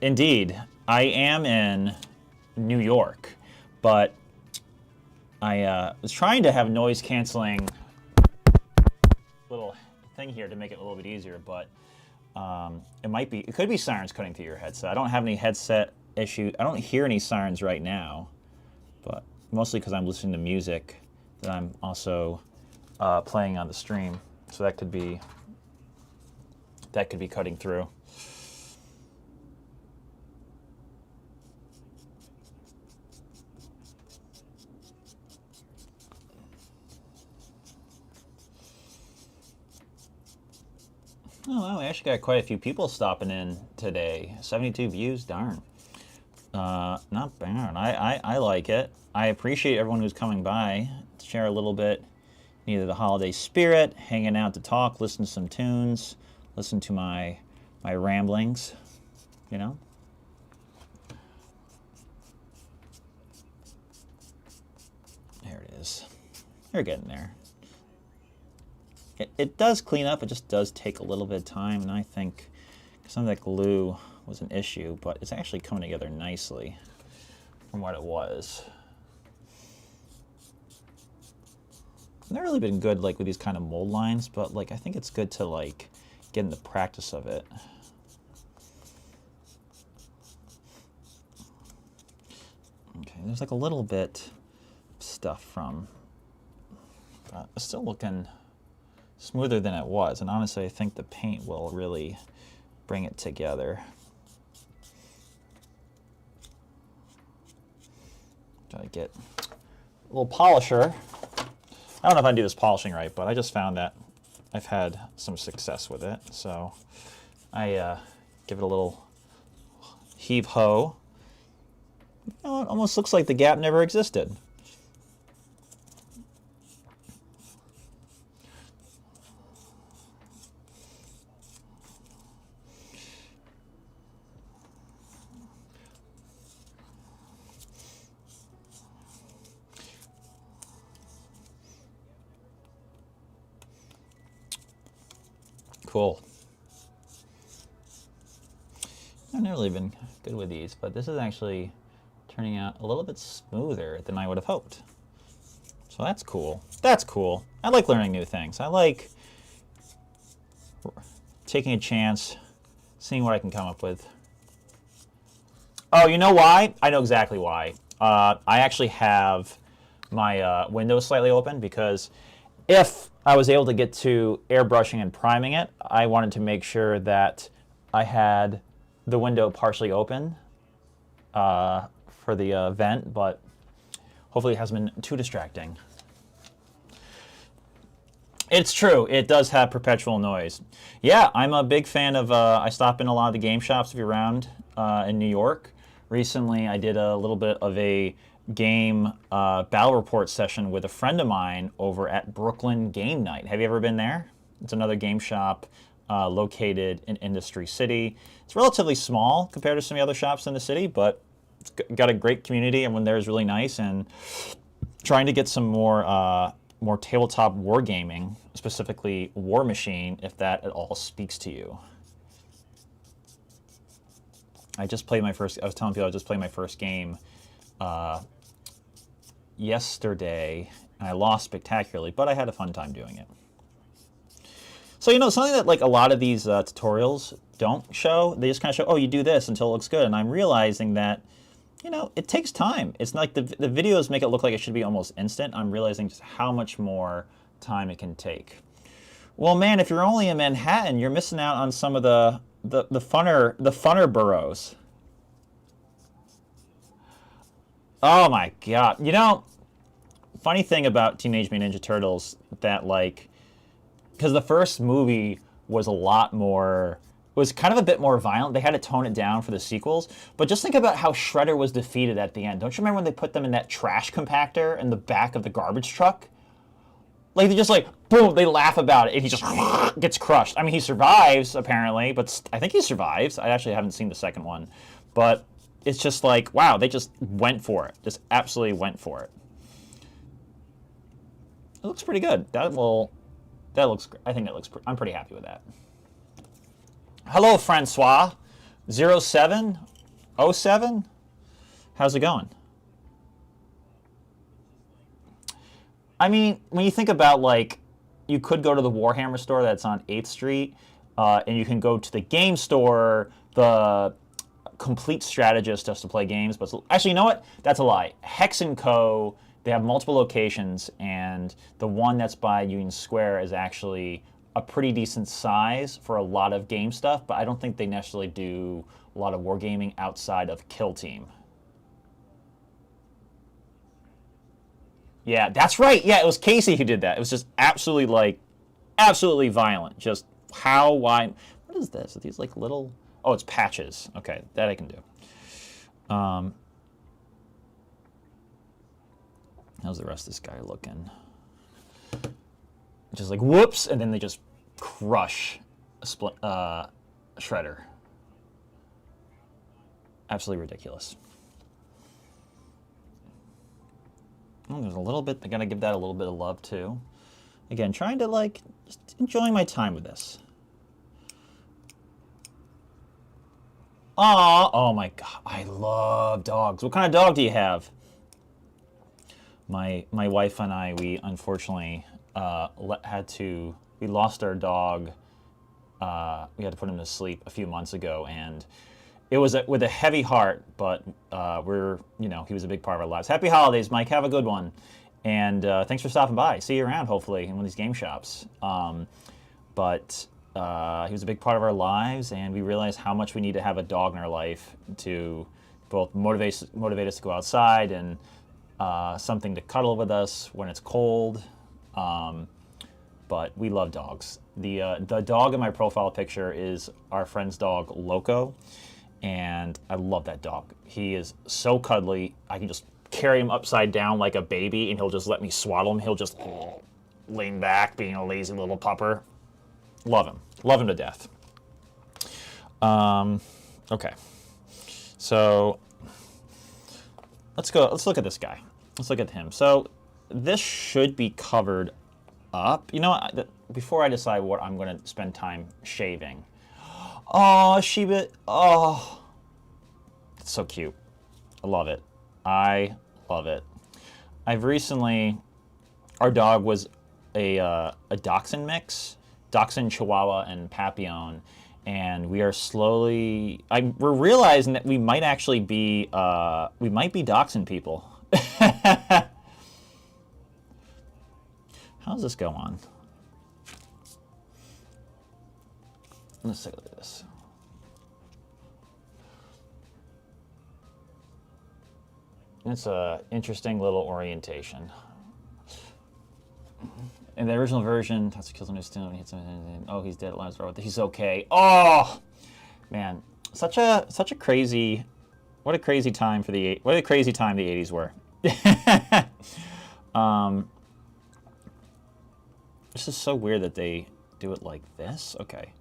Indeed. I am in New York, but I was trying to have noise canceling little thing here to make it a little bit easier, but it could be sirens cutting through your headset. I don't have any headset issue. I don't hear any sirens right now, but mostly because I'm listening to music that I'm also playing on the stream, so that could be cutting through. Oh, wow, we actually got quite a few people stopping in today. 72 views, darn. Not bad. I like it. I appreciate everyone who's coming by to share a little bit, either the holiday spirit, hanging out to talk, listen to some tunes, listen to my ramblings, you know? There it is. You're getting there. It does clean up, it just does take a little bit of time, and I think some of that glue was an issue, but it's actually coming together nicely from what it was. I've never really been good like with these kind of mold lines, but like I think it's good to like get in the practice of it. Okay, there's like a little bit of stuff from, but it's still looking smoother than it was, and honestly I think the paint will really bring it together. Try to get a little polisher. I don't know if I can do this polishing right, but I just found that I've had some success with it, so I give it a little heave-ho. You know, it almost looks like the gap never existed. Cool. I've never really been good with these, but this is actually turning out a little bit smoother than I would have hoped. So that's cool. That's cool. I like learning new things. I like taking a chance, seeing what I can come up with. Oh, you know why? I know exactly why. I actually have my windows slightly open because if I was able to get to airbrushing and priming it, I wanted to make sure that I had the window partially open for the vent, but hopefully it hasn't been too distracting. It's true, it does have perpetual noise. Yeah, I'm a big fan of, I stop in a lot of the game shops if you're around in New York. Recently I did a little bit of a game battle report session with a friend of mine over at Brooklyn Game Night. Have you ever been there? It's another game shop located in Industry City. It's relatively small compared to some of the other shops in the city, but it's got a great community. Everyone there is really nice, and trying to get some more more tabletop wargaming, specifically War Machine, if that at all speaks to you. I just played my first, I was telling people I just played my first game yesterday, and I lost spectacularly, but I had a fun time doing it. So, you know, something that like a lot of these tutorials don't show, they just kind of show, oh, you do this until it looks good, and I'm realizing that, you know, it takes time. It's not like the videos make it look like it should be almost instant. I'm realizing just how much more time it can take. Well, man, if you're only in Manhattan, you're missing out on some of the the funner burrows. Oh my god! You know, funny thing about Teenage Mutant Ninja Turtles that like, because the first movie was a lot more, was kind of a bit more violent. They had to tone it down for the sequels. But just think about how Shredder was defeated at the end. Don't you remember when they put them in that trash compactor in the back of the garbage truck? Like, they just like, boom, they laugh about it, and he just gets crushed. I mean, he survives, apparently, but I think he survives. I actually haven't seen the second one. But it's just like, wow, they just went for it. Just absolutely went for it. It looks pretty good. That looks, I think that looks, I'm pretty happy with that. Hello, Francois. 0707? How's it going? I mean, when you think about, like, you could go to the Warhammer store that's on 8th Street, and you can go to the game store, the complete strategist just to play games. But actually, you know what? That's a lie. Hex & Co., they have multiple locations, and the one that's by Union Square is actually a pretty decent size for a lot of game stuff, but I don't think they necessarily do a lot of wargaming outside of Kill Team. Yeah, that's right. Yeah, it was Casey who did that. It was just absolutely, like, absolutely violent. Just how, why. What is this? Are these, like, little... Oh, it's patches. Okay, that I can do. How's the rest of this guy looking? Just like, whoops, and then they just crush Shredder. Absolutely ridiculous. Oh, there's a little bit, I gotta give that a little bit of love too. Again, trying to like, just enjoying my time with this. Aw, oh my god, I love dogs. What kind of dog do you have? My wife and I, we unfortunately we lost our dog. We had to put him to sleep a few months ago, and it was with a heavy heart, but he was a big part of our lives. Happy holidays, Mike. Have a good one. And thanks for stopping by. See you around, hopefully, in one of these game shops. But he was a big part of our lives, and we realized how much we need to have a dog in our life to both motivate us to go outside and something to cuddle with us when it's cold. But we love dogs. The dog in my profile picture is our friend's dog, Loco. And I love that dog. He is so cuddly. I can just carry him upside down like a baby, and he'll just let me swaddle him. He'll just lean back, being a lazy little pupper. Love him. Love him to death. Okay. So let's look at this guy. Let's look at him. So this should be covered up. You know, before I decide what I'm going to spend time shaving. Oh, Shiba. Oh. It's so cute. I love it. I love it. Our dog was a Dachshund mix. Dachshund, Chihuahua, and Papillon. And we are we're realizing that we might actually be, we might be Dachshund people. How's this go on? Let's take a look at this. It's an interesting little orientation. In the original version, Tatsu kills him in stone. Oh, he's dead. He's okay. Oh, man, such a crazy. What a crazy time the 80s were. This is so weird that they do it like this. Okay.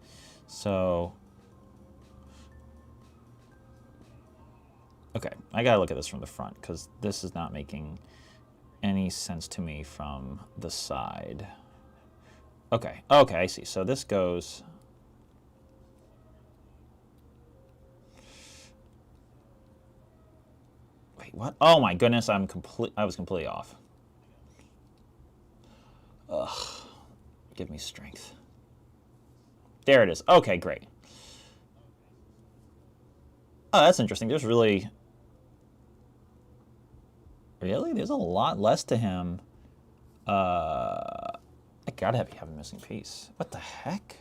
So, okay, I gotta look at this from the front because this is not making any sense to me from the side. Okay, I see. So this goes... Wait, what? Oh my goodness, I was completely off. Ugh, give me strength. There it is. Okay, great. Oh, that's interesting. There's really... Really? There's a lot less to him. I gotta have a missing piece. What the heck?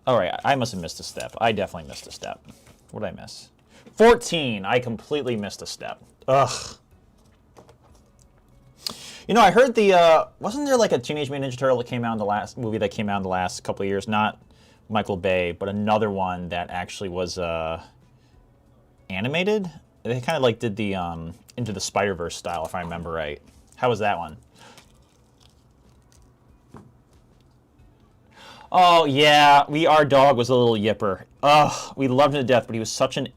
All right, I must have missed a step. I definitely missed a step. What did I miss? 14. I completely missed a step. Ugh. You know, I heard the, wasn't there like a Teenage Mutant Ninja Turtle that came out in the last movie that came out in the last couple of years? Not Michael Bay, but another one that actually was animated. They kind of like did the Into the Spider-Verse style, if I remember right. How was that one? Oh, yeah, our dog was a little yipper. Ugh, we loved him to death, but he was such an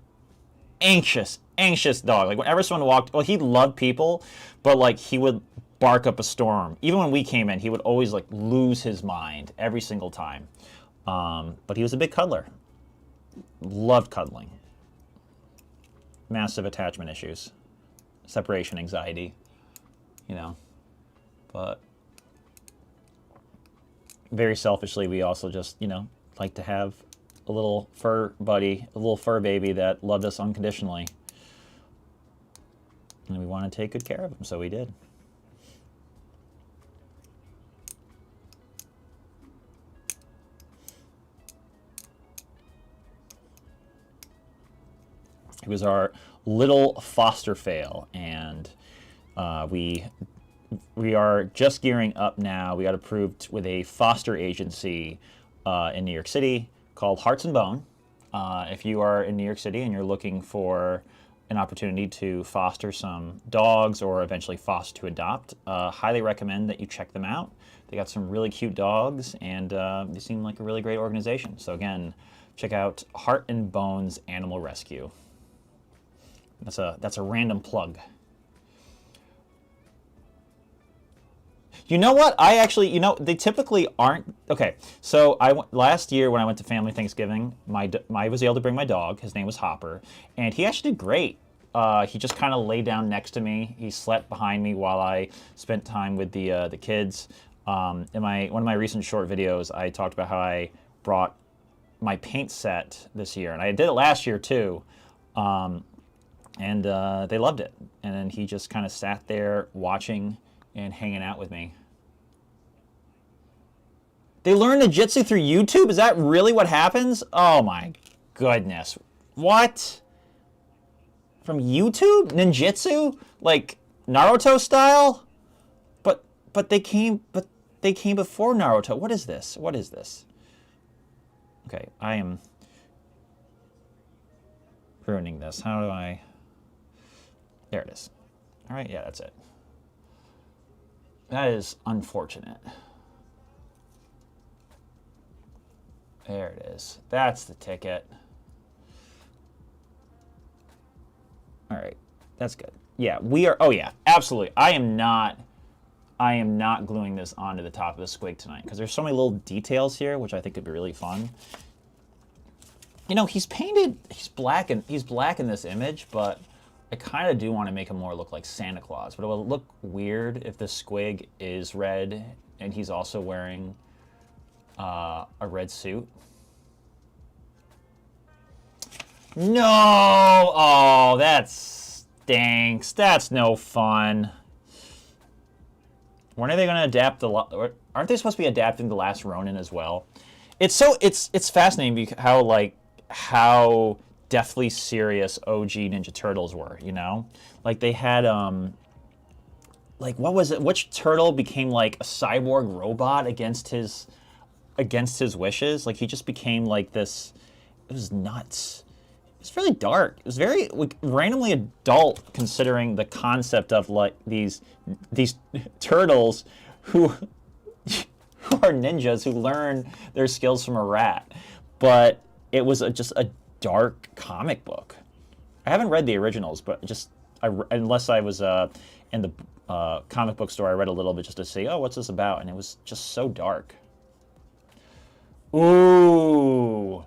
anxious dog. Like, whenever someone walked, well, he loved people, but, like, he would bark up a storm. Even when we came in, he would always, like, lose his mind every single time. But he was a big cuddler. Loved cuddling. Massive attachment issues. Separation anxiety. You know. But very selfishly, we also just, you know, like to have a little fur buddy, a little fur baby that loved us unconditionally. And we wanted to take good care of him, so we did. It was our little foster fail, and we are just gearing up now. We got approved with a foster agency in New York City called Hearts and Bone. If you are in New York City and you're looking for an opportunity to foster some dogs or eventually foster to adopt, highly recommend that you check them out. They got some really cute dogs, and they seem like a really great organization. So again, check out Heart and Bones Animal Rescue. That's a random plug. You know what? I actually, you know, they typically aren't. Okay, so last year when I went to family Thanksgiving, I was able to bring my dog. His name was Hopper, and he actually did great. He just kind of lay down next to me. He slept behind me while I spent time with the kids. In one of my recent short videos, I talked about how I brought my paint set this year, and I did it last year too. And they loved it. And then he just kind of sat there watching and hanging out with me. They learn ninjutsu through YouTube? Is that really what happens? Oh my goodness. What? From YouTube? Ninjutsu? Like Naruto style? But they came before Naruto. What is this? What is this? Okay, I am ruining this. How do I... There it is. All right, yeah, that's it. That is unfortunate. There it is. That's the ticket. All right, that's good. Yeah, we are. Oh yeah, absolutely. I am not gluing this onto the top of the squig tonight because there's so many little details here, which I think could be really fun. You know, he's black in this image, but I kind of do want to make him more look like Santa Claus, but it will look weird if the squig is red and he's also wearing a red suit. No! Oh, that stinks. That's no fun. When are they going to adapt aren't they supposed to be adapting The Last Ronin as well? It's fascinating how deathly serious OG Ninja Turtles were, you know? Like they had like what was it? Which turtle became like a cyborg robot against his wishes? Like he just became like this. It was nuts. It was really dark. It was very like, randomly adult considering the concept of like these turtles who are ninjas who learn their skills from a rat. But it was just a dark comic book. I haven't read the originals, but unless I was in the comic book store, I read a little bit just to see, oh, what's this about? And it was just so dark. Ooh.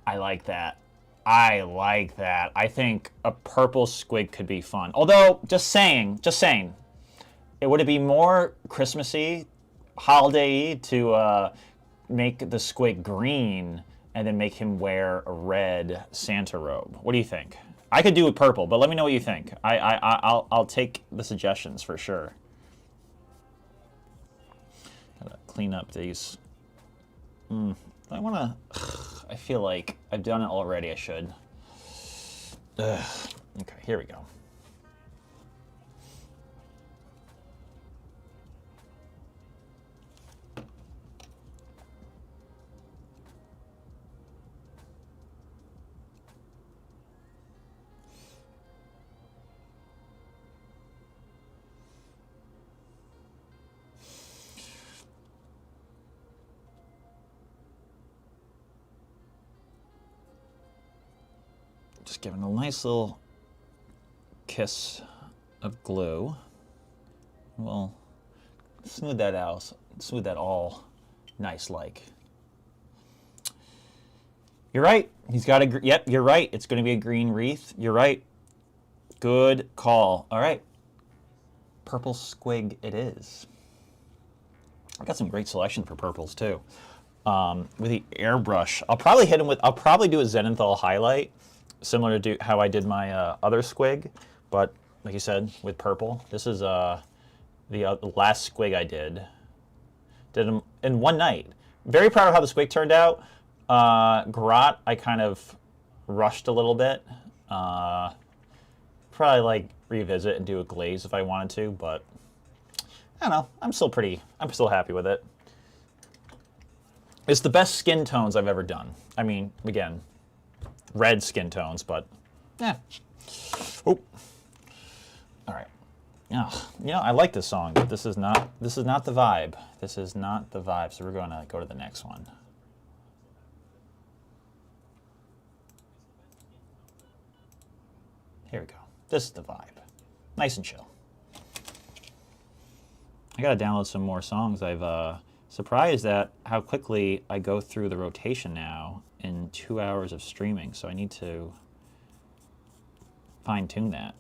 I like that. I think a purple squig could be fun. Although, just saying, would it be more Christmassy, holiday-y to make the squig green and then make him wear a red Santa robe? What do you think? I could do it purple, but let me know what you think. I'll take the suggestions for sure. Gotta clean up these I want to... I feel like I've done it already. I should. Ugh. Okay, here we go. Just giving a nice little kiss of glue. We'll smooth that out, smooth that all nice like. You're right. He's got a, yep, you're right. It's going to be a green wreath. You're right. Good call. All right. Purple squig it is. I got some great selection for purples too. With the airbrush, I'll probably hit him with, I'll probably do a Zenithal highlight, similar to how I did my other squig, but like you said, with purple. This is the last squig I did. Did them in one night. Very proud of how the squig turned out. Grot, I kind of rushed a little bit. Probably like revisit and do a glaze if I wanted to, but I don't know. I'm still happy with it. It's the best skin tones I've ever done. I mean, again, red skin tones, but yeah. Oh, all right. Yeah, I like this song, but this is not the vibe. This is not the vibe. So we're going to go to the next one. Here we go. This is the vibe. Nice and chill. I gotta download some more songs. I've surprised at how quickly I go through the rotation now in 2 hours of streaming, so I need to fine-tune that.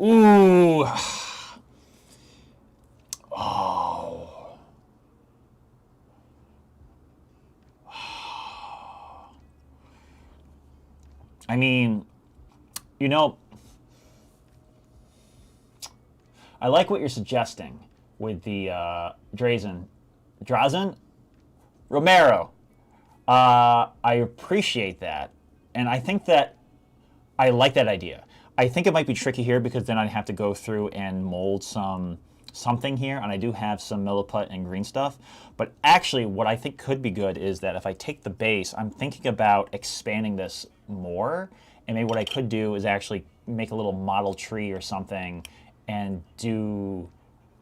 Ooh. Oh. I mean, you know, I like what you're suggesting with the Drazen Romero. I appreciate that, and I think that I like that idea. I think it might be tricky here because then I'd have to go through and mold something here, and I do have some milliput and green stuff. But actually, what I think could be good is that if I take the base, I'm thinking about expanding this more, and maybe what I could do is actually make a little model tree or something and do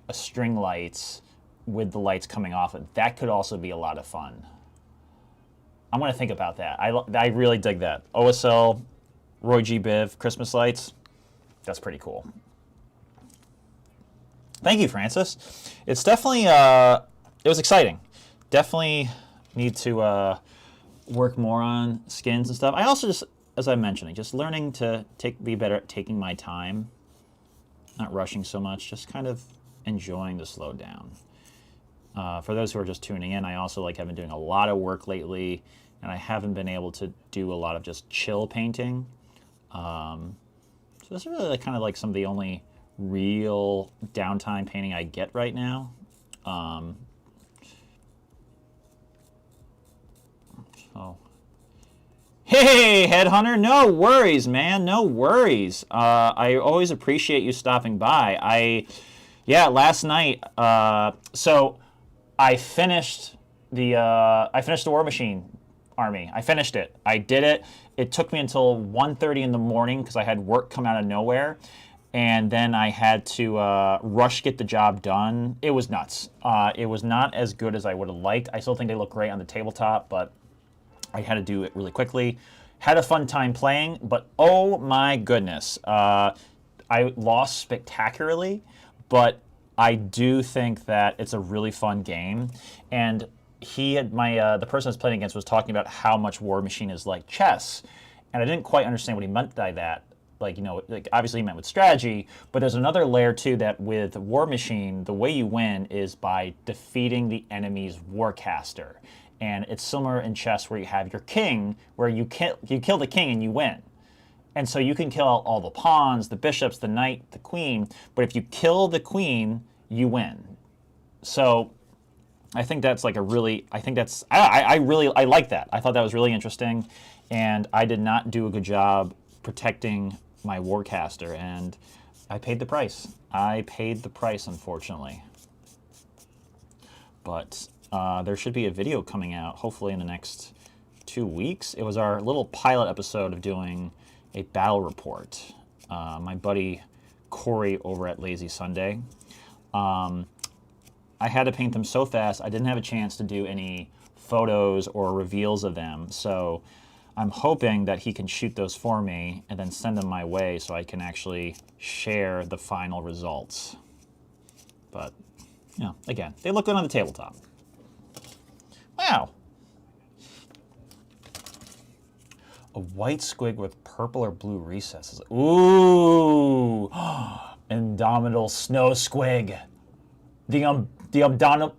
a string lights with the lights coming off it. That could also be a lot of fun. I'm going to think about that. I really dig that. OSL, Roy G. Biv, Christmas lights. That's pretty cool. Thank you, Francis. It's definitely, it was exciting. Definitely need to work more on skins and stuff. I also just, as I'm mentioning, just learning to be better at taking my time, not rushing so much, just kind of enjoying the slow down. For those who are just tuning in, I also have been doing a lot of work lately, and I haven't been able to do a lot of just chill painting. So this is really kind of like some of the only real downtime painting I get right now. So, hey, Headhunter, no worries, man, no worries. I always appreciate you stopping by. Yeah, last night, so I finished the War Machine Army. I finished it. I did it. It took me until 1:30 in the morning because I had work come out of nowhere. And then I had to rush get the job done. It was nuts. It was not as good as I would have liked. I still think they look great on the tabletop, but I had to do it really quickly. Had a fun time playing, but oh my goodness. I lost spectacularly, but I do think that it's a really fun game. And he had the person I was playing against was talking about how much War Machine is like chess. And I didn't quite understand what he meant by that. Obviously he meant with strategy, but there's another layer too that with War Machine, the way you win is by defeating the enemy's warcaster. And it's similar in chess where you have your king, where you kill the king and you win. And so you can kill all the pawns, the bishops, the knight, the queen, but if you kill the queen, you win. So I think that's like a really, I think that's, I really, I like that. I thought that was really interesting, and I did not do a good job protecting my Warcaster, and I paid the price. I paid the price, unfortunately. But there should be a video coming out, hopefully in the next 2 weeks. It was our little pilot episode of doing a battle report. My buddy Corey over at Lazy Sunday. I had to paint them so fast, I didn't have a chance to do any photos or reveals of them. So I'm hoping that he can shoot those for me and then send them my way so I can actually share the final results. But, you know, again, they look good on the tabletop. Wow. A white squig with purple or blue recesses. Ooh. Indomitable snow squig. The abdominal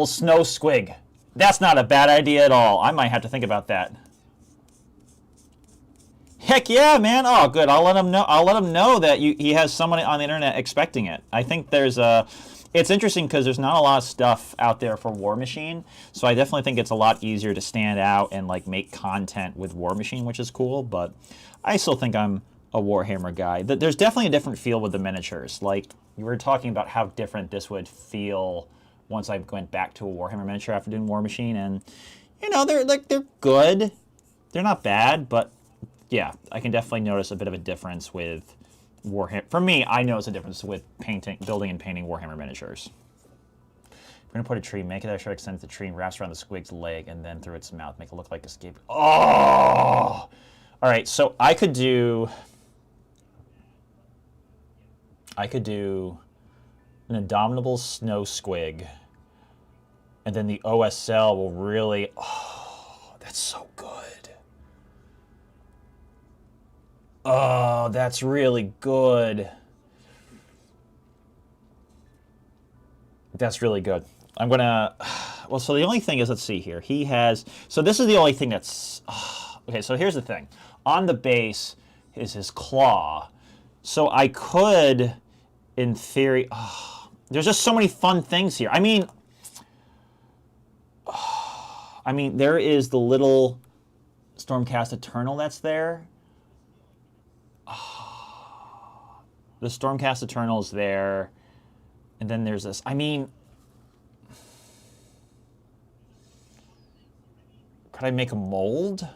snow squig. That's not a bad idea at all. I might have to think about that. Heck yeah, man! Oh, good. I'll let him know. I'll let him know that he has someone on the internet expecting it. I think there's a. It's interesting because there's not a lot of stuff out there for War Machine, so I definitely think it's a lot easier to stand out and like make content with War Machine, which is cool. But I still think I'm a Warhammer guy. There's definitely a different feel with the miniatures. Like you were talking about how different this would feel once I went back to a Warhammer miniature after doing War Machine, and you know they're good. They're not bad, but yeah, I can definitely notice a bit of a difference with Warhammer. For me, I notice a difference with building and painting Warhammer miniatures. If we're gonna put a tree, make it that shark extends the tree and wraps around the squig's leg and then through its mouth, make it look like escape. Oh, all right. So I could do an Indomitable Snow Squig, and then the OSL will really. Oh, that's so good. Oh, that's really good. That's really good. I'm gonna. Well, so the only thing is, let's see here. He has. So this is the only thing that's. Okay, so here's the thing. On the base is his claw. So I could, in theory. There's just so many fun things here. I mean, there is the little Stormcast Eternal that's there. The Stormcast Eternal is there, and then there's this. I mean, could I make a mold?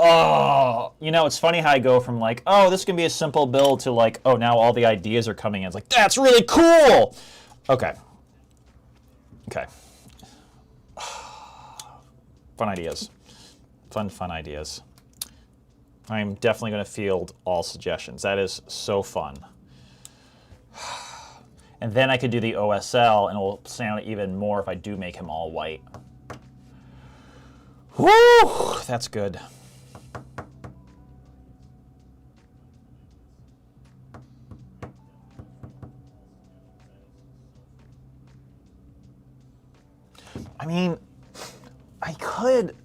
Oh, you know, it's funny how I go from like, oh, this can be a simple build to like, oh, now all the ideas are coming in. It's like, that's really cool. Okay. Okay. Fun ideas. Fun ideas. I'm definitely going to field all suggestions. That is so fun. And then I could do the OSL, and it will sound even more if I do make him all white. Woo! That's good. I mean, I could.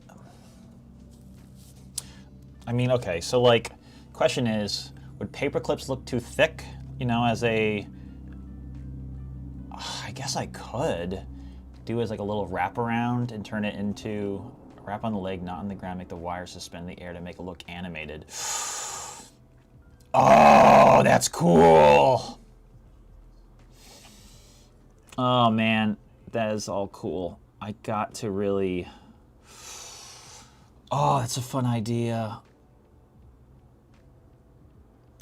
I mean, okay, so like, question is, would paper clips look too thick? You know, as a. I guess I could do as like a little wraparound and turn it into wrap on the leg, not on the ground, make the wire suspend in the air to make it look animated. Oh, that's cool. Oh man, that is all cool. I got to really. Oh, that's a fun idea.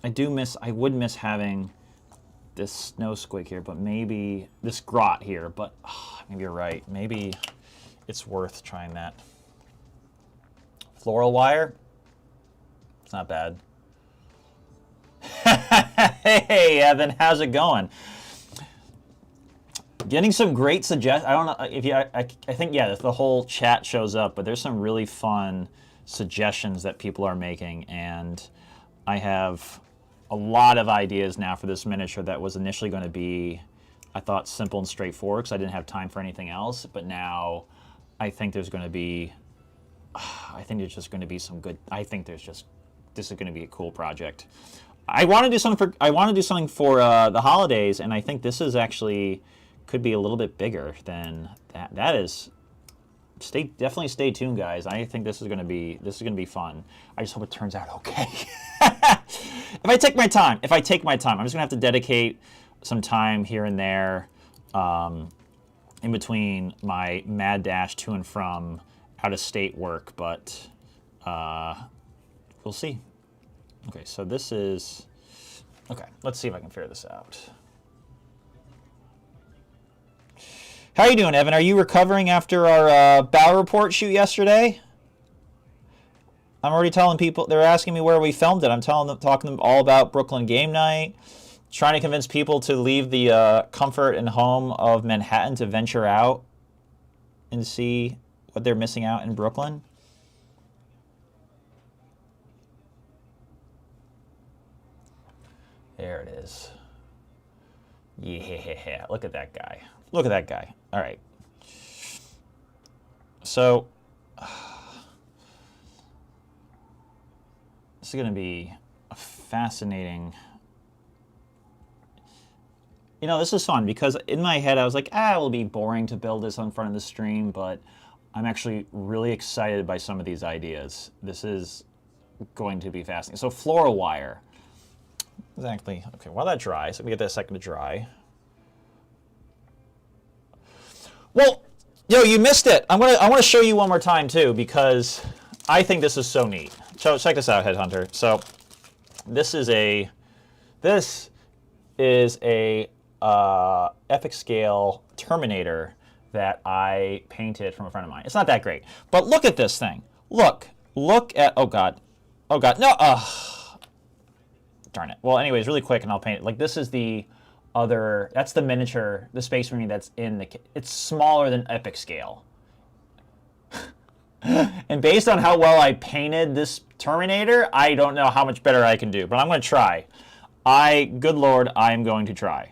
I would miss having this snow squig here, but maybe this grot here, but maybe you're right. Maybe it's worth trying that. Floral wire? It's not bad. Hey, Evan, how's it going? Getting some great suggestions. I don't know if you. I think yeah, the whole chat shows up, but there's some really fun suggestions that people are making, and I have a lot of ideas now for this miniature that was initially going to be, I thought, simple and straightforward because I didn't have time for anything else. But now, I think there's going to be. I think there's just going to be some good. I think there's just. This is going to be a cool project. I want to do something for the holidays, and I think this is actually could be a little bit bigger than that. That is definitely stay tuned, guys. I think this is gonna be fun. I just hope it turns out okay. If I take my time, I'm just gonna have to dedicate some time here and there in between my mad dash to and from out of state work, but we'll see. Okay, so this is okay. Let's see if I can figure this out. How are you doing, Evan? Are you recovering after our battle report shoot yesterday? I'm already telling people. They're asking me where we filmed it. I'm talking to them all about Brooklyn game night. Trying to convince people to leave the comfort and home of Manhattan to venture out and see what they're missing out in Brooklyn. There it is. Yeah, look at that guy. Look at that guy. All right. So, this is going to be a fascinating... You know, this is fun because in my head I was like, it will be boring to build this in front of the stream, but I'm actually really excited by some of these ideas. This is going to be fascinating. So, floral wire. Exactly. Okay, while that dries, let me get that a second to dry. Well, you missed it. I want to show you one more time too because I think this is so neat. So check this out, Headhunter. So this is a epic scale Terminator that I painted from a friend of mine. It's not that great, but look at this thing. Look at oh god, no. Darn it. Well, anyways, really quick, and I'll paint it. Like this is the other. That's the miniature, the Space Marine that's in the. It's smaller than epic scale. And based on how well I painted this Terminator, I don't know how much better I can do, but I'm going to try. Good Lord, I am going to try.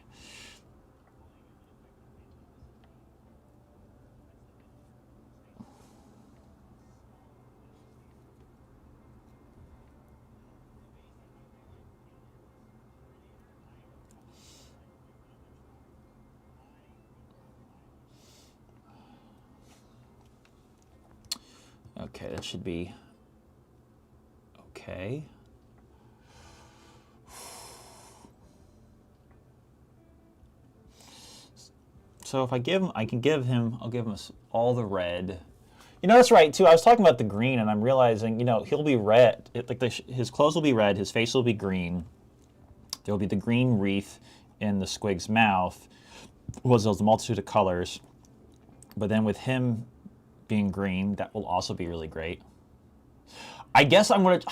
Okay, that should be okay. So if I'll give him all the red. You know, that's right, too. I was talking about the green, and I'm realizing, he'll be red. His clothes will be red, his face will be green. There will be the green wreath in the squig's mouth. There's a multitude of colors. But then with him being green, that will also be really great. I guess I'm going to...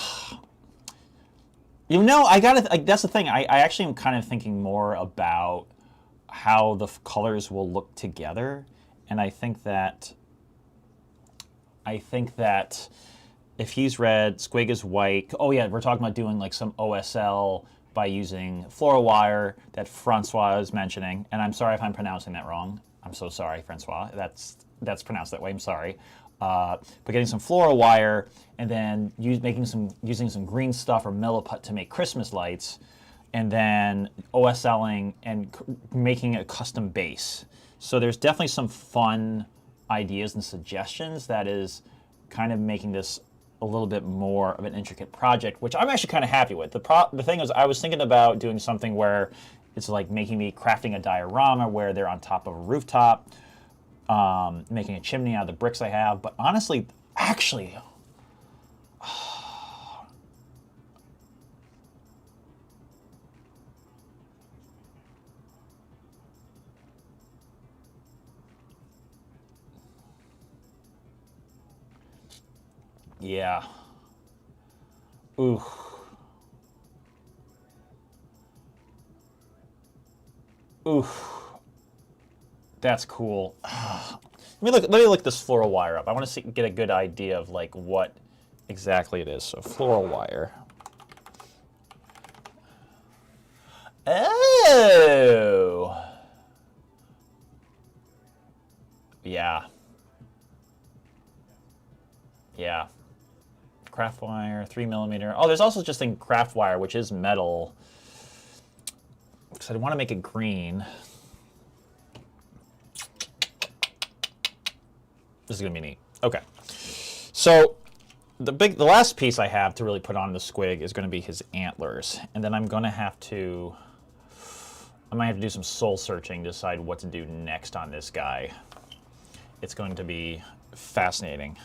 that's the thing. I actually am kind of thinking more about how the colors will look together. And I think that if he's red, Squig is white. Oh yeah, we're talking about doing like some OSL by using floral wire that Francois is mentioning. And I'm sorry if I'm pronouncing that wrong. I'm so sorry, Francois. That's pronounced that way. I'm sorry. But getting some floral wire and then using some green stuff or milliput to make Christmas lights, and then OSLing and making a custom base. So there's definitely some fun ideas and suggestions that is kind of making this a little bit more of an intricate project, which I'm actually kind of happy with. The thing is, I was thinking about doing something where it's like crafting a diorama where they're on top of a rooftop, making a chimney out of the bricks I have. But honestly, yeah. Ooh. Ooh. That's cool. Let me look this floral wire up. I want to get a good idea of like what exactly it is. So floral wire. Oh. Yeah. Yeah. Craft wire, 3mm. Oh, there's also just in craft wire, which is metal. Because I want to make it green. This is gonna be neat. Okay, so the last piece I have to really put on the squig is gonna be his antlers, and then I might have to do some soul searching to decide what to do next on this guy. It's going to be fascinating.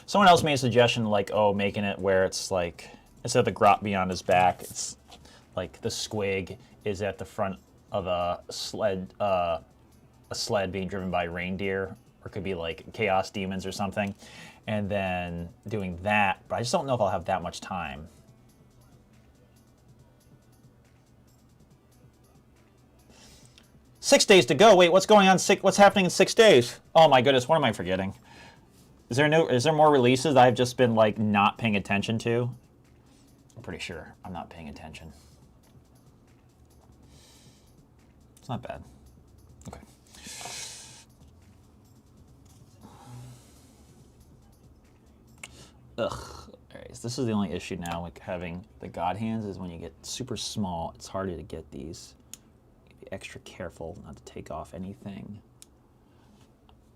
Someone else made a suggestion like, oh, making it where it's like, instead of the grot beyond his back, it's like the squig is at the front of a sled being driven by reindeer, or it could be like chaos demons or something, and then doing that. But I just don't know if I'll have that much time. Six days to go. Wait, what's going on? What's happening in 6 days? Oh my goodness, what am I forgetting? Is there more releases I've just been like not paying attention to? I'm pretty sure I'm not paying attention. It's not bad. Okay. Ugh. Alright, so this is the only issue now with having the God hands, is when you get super small, it's harder to get these. Be extra careful not to take off anything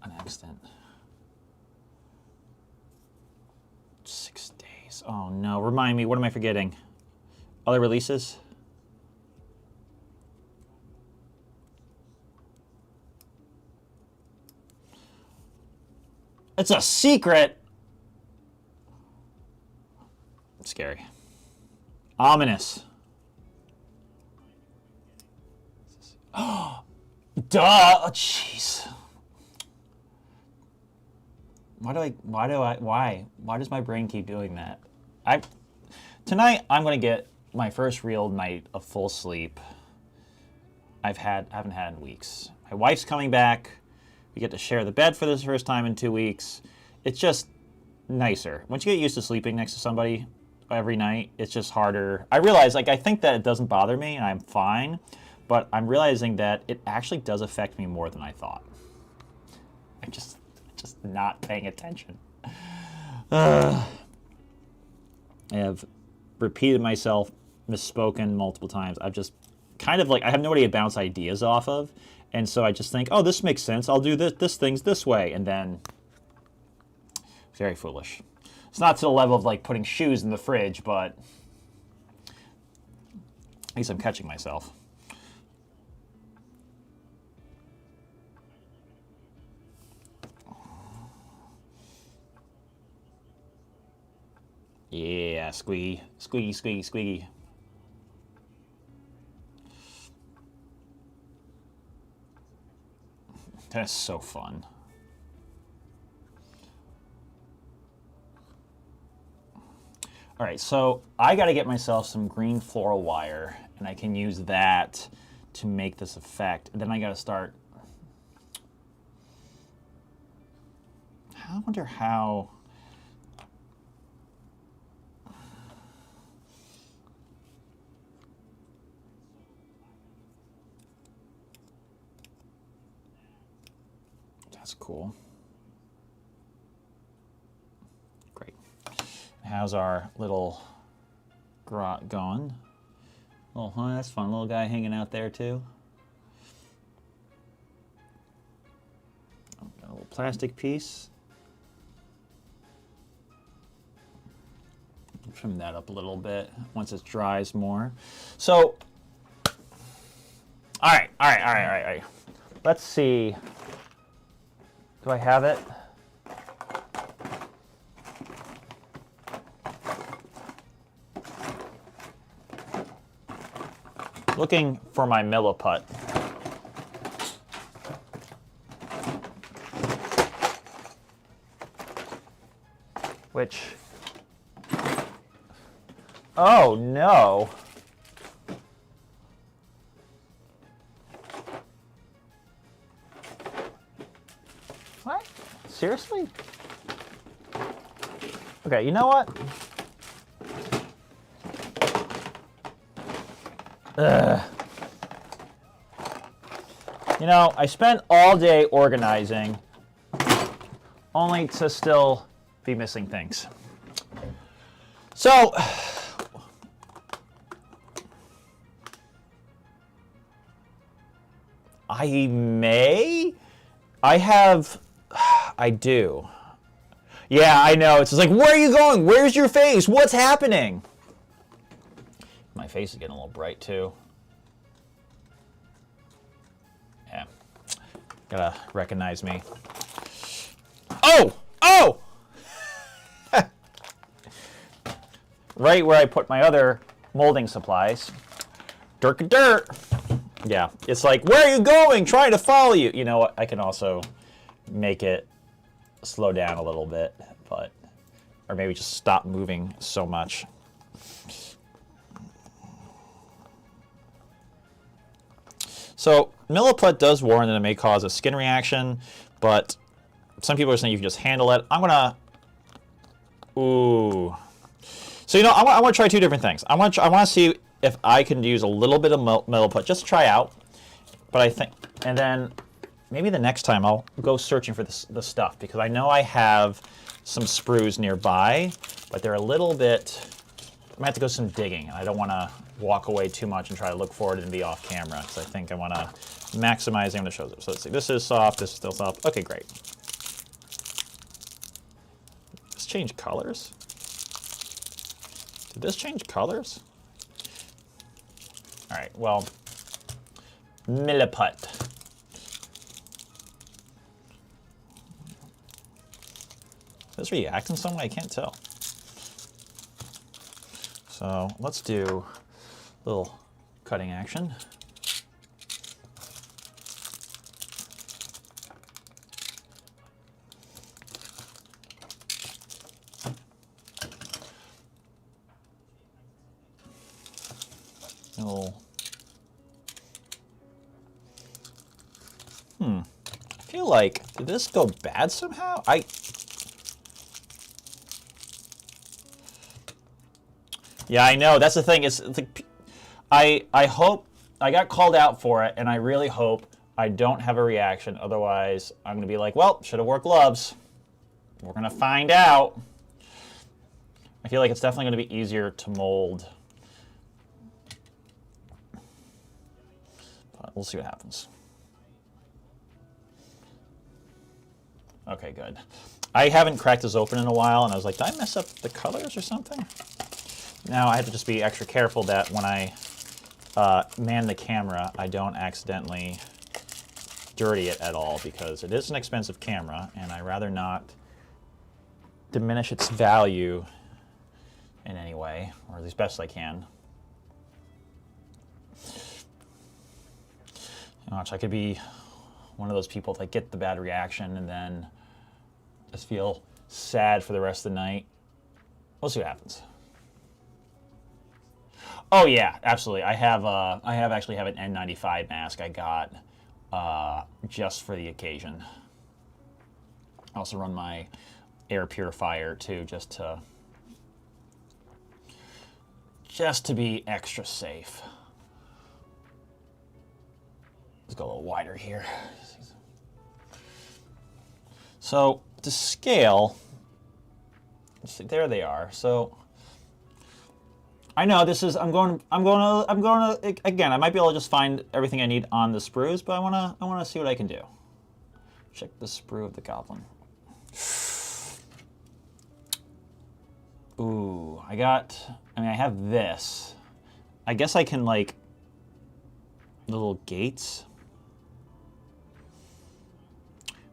on accident. 6 days. Oh no, remind me, what am I forgetting? Other releases? It's a secret! It's scary. Ominous. Oh, duh! Oh, jeez. Why does my brain keep doing that? Tonight, I'm gonna get my first real night of full sleep I haven't had in weeks. My wife's coming back. We get to share the bed for the first time in 2 weeks. It's just nicer. Once you get used to sleeping next to somebody every night, it's just harder. I realize, like, I think that it doesn't bother me and I'm fine, but I'm realizing that it actually does affect me more than I thought. I'm just not paying attention. I have repeated myself, misspoken multiple times. I've just kind of like, I have nobody to bounce ideas off of. And so I just think, oh, this makes sense. I'll do this thing's this way. And then, very foolish. It's not to the level of like putting shoes in the fridge, but at least I'm catching myself. Yeah, squeaky, squeaky, squeaky, squeaky. That's so fun. All right, so I got to get myself some green floral wire, and I can use that to make this effect. And then I got to start. I wonder how. That's cool. Great. How's our little grot going? Oh, huh, that's fun. Little guy hanging out there too. Oh, got a little plastic piece. Trim that up a little bit once it dries more. So, all right. Let's see. Do I have it? Looking for my milliput. Which, oh no. What? Seriously? Okay, you know what? Ugh. You know, I spent all day organizing. only to still be missing things. So, I do. Yeah, I know. It's just like, where are you going? Where's your face? What's happening? My face is getting a little bright too. Yeah. Gotta recognize me. Oh! Oh! Right where I put my other molding supplies. Dirt. Yeah, it's like, where are you going? Trying to follow you. You know what? I can also make it slow down a little bit, but, or maybe just stop moving so much. So milliput does warn that it may cause a skin reaction, but some people are saying you can just handle it. I'm gonna, ooh. So, you know, I want to try two different things. I want to see if I can use a little bit of milliput, just to try out. But I think, and then maybe the next time I'll go searching for the stuff, because I know I have some sprues nearby, but they're a little bit, I might have to go some digging. I don't want to walk away too much and try to look for it and be off camera, because I think I want to maximize when it shows up. So let's see, this is soft, this is still soft. Okay, great. Let's change colors. Did this change colors? All right, well, milliput. Does this react in some way? I can't tell. So let's do a little cutting action. I feel like, did this go bad somehow? Yeah, I know. That's the thing. It's like, I hope I got called out for it, and I really hope I don't have a reaction. Otherwise, I'm gonna be like, well, should have wore gloves. We're gonna find out. I feel like it's definitely gonna be easier to mold. But we'll see what happens. Okay, good. I haven't cracked this open in a while, and I was like, did I mess up the colors or something? Now I have to just be extra careful that when I man the camera, I don't accidentally dirty it at all, because it is an expensive camera, and I'd rather not diminish its value in any way, or as best I can. Watch, I could be one of those people that get the bad reaction and then just feel sad for the rest of the night. We'll see what happens. Oh yeah, absolutely. I actually have an N95 mask I got just for the occasion. I also run my air purifier too, just to be extra safe. Let's go a little wider here. So to scale, there they are. So I know this is, I'm going to, again, I might be able to just find everything I need on the sprues, but I want to see what I can do. Check the sprue of the goblin. Ooh, I have this. I guess I can, like, little gates.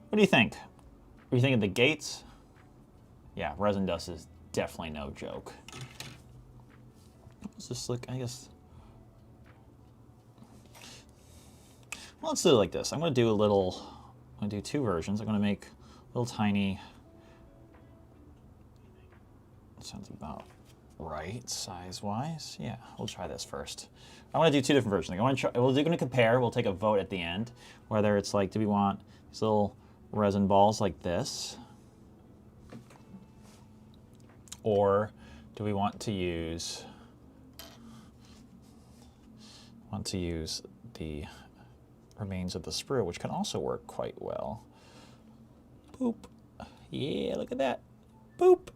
What do you think? Are you thinking the gates? Yeah, resin dust is definitely no joke. Let's just look, I guess. Well, let's do it like this. I'm going to do two versions. I'm going to make little tiny, sounds about right size-wise. Yeah, we'll try this first. I want to do two different versions. We're going to compare. We'll take a vote at the end, whether it's like, do we want these little resin balls like this, or do we want to use the remains of the sprue, which can also work quite well. Boop. Yeah, look at that. Boop.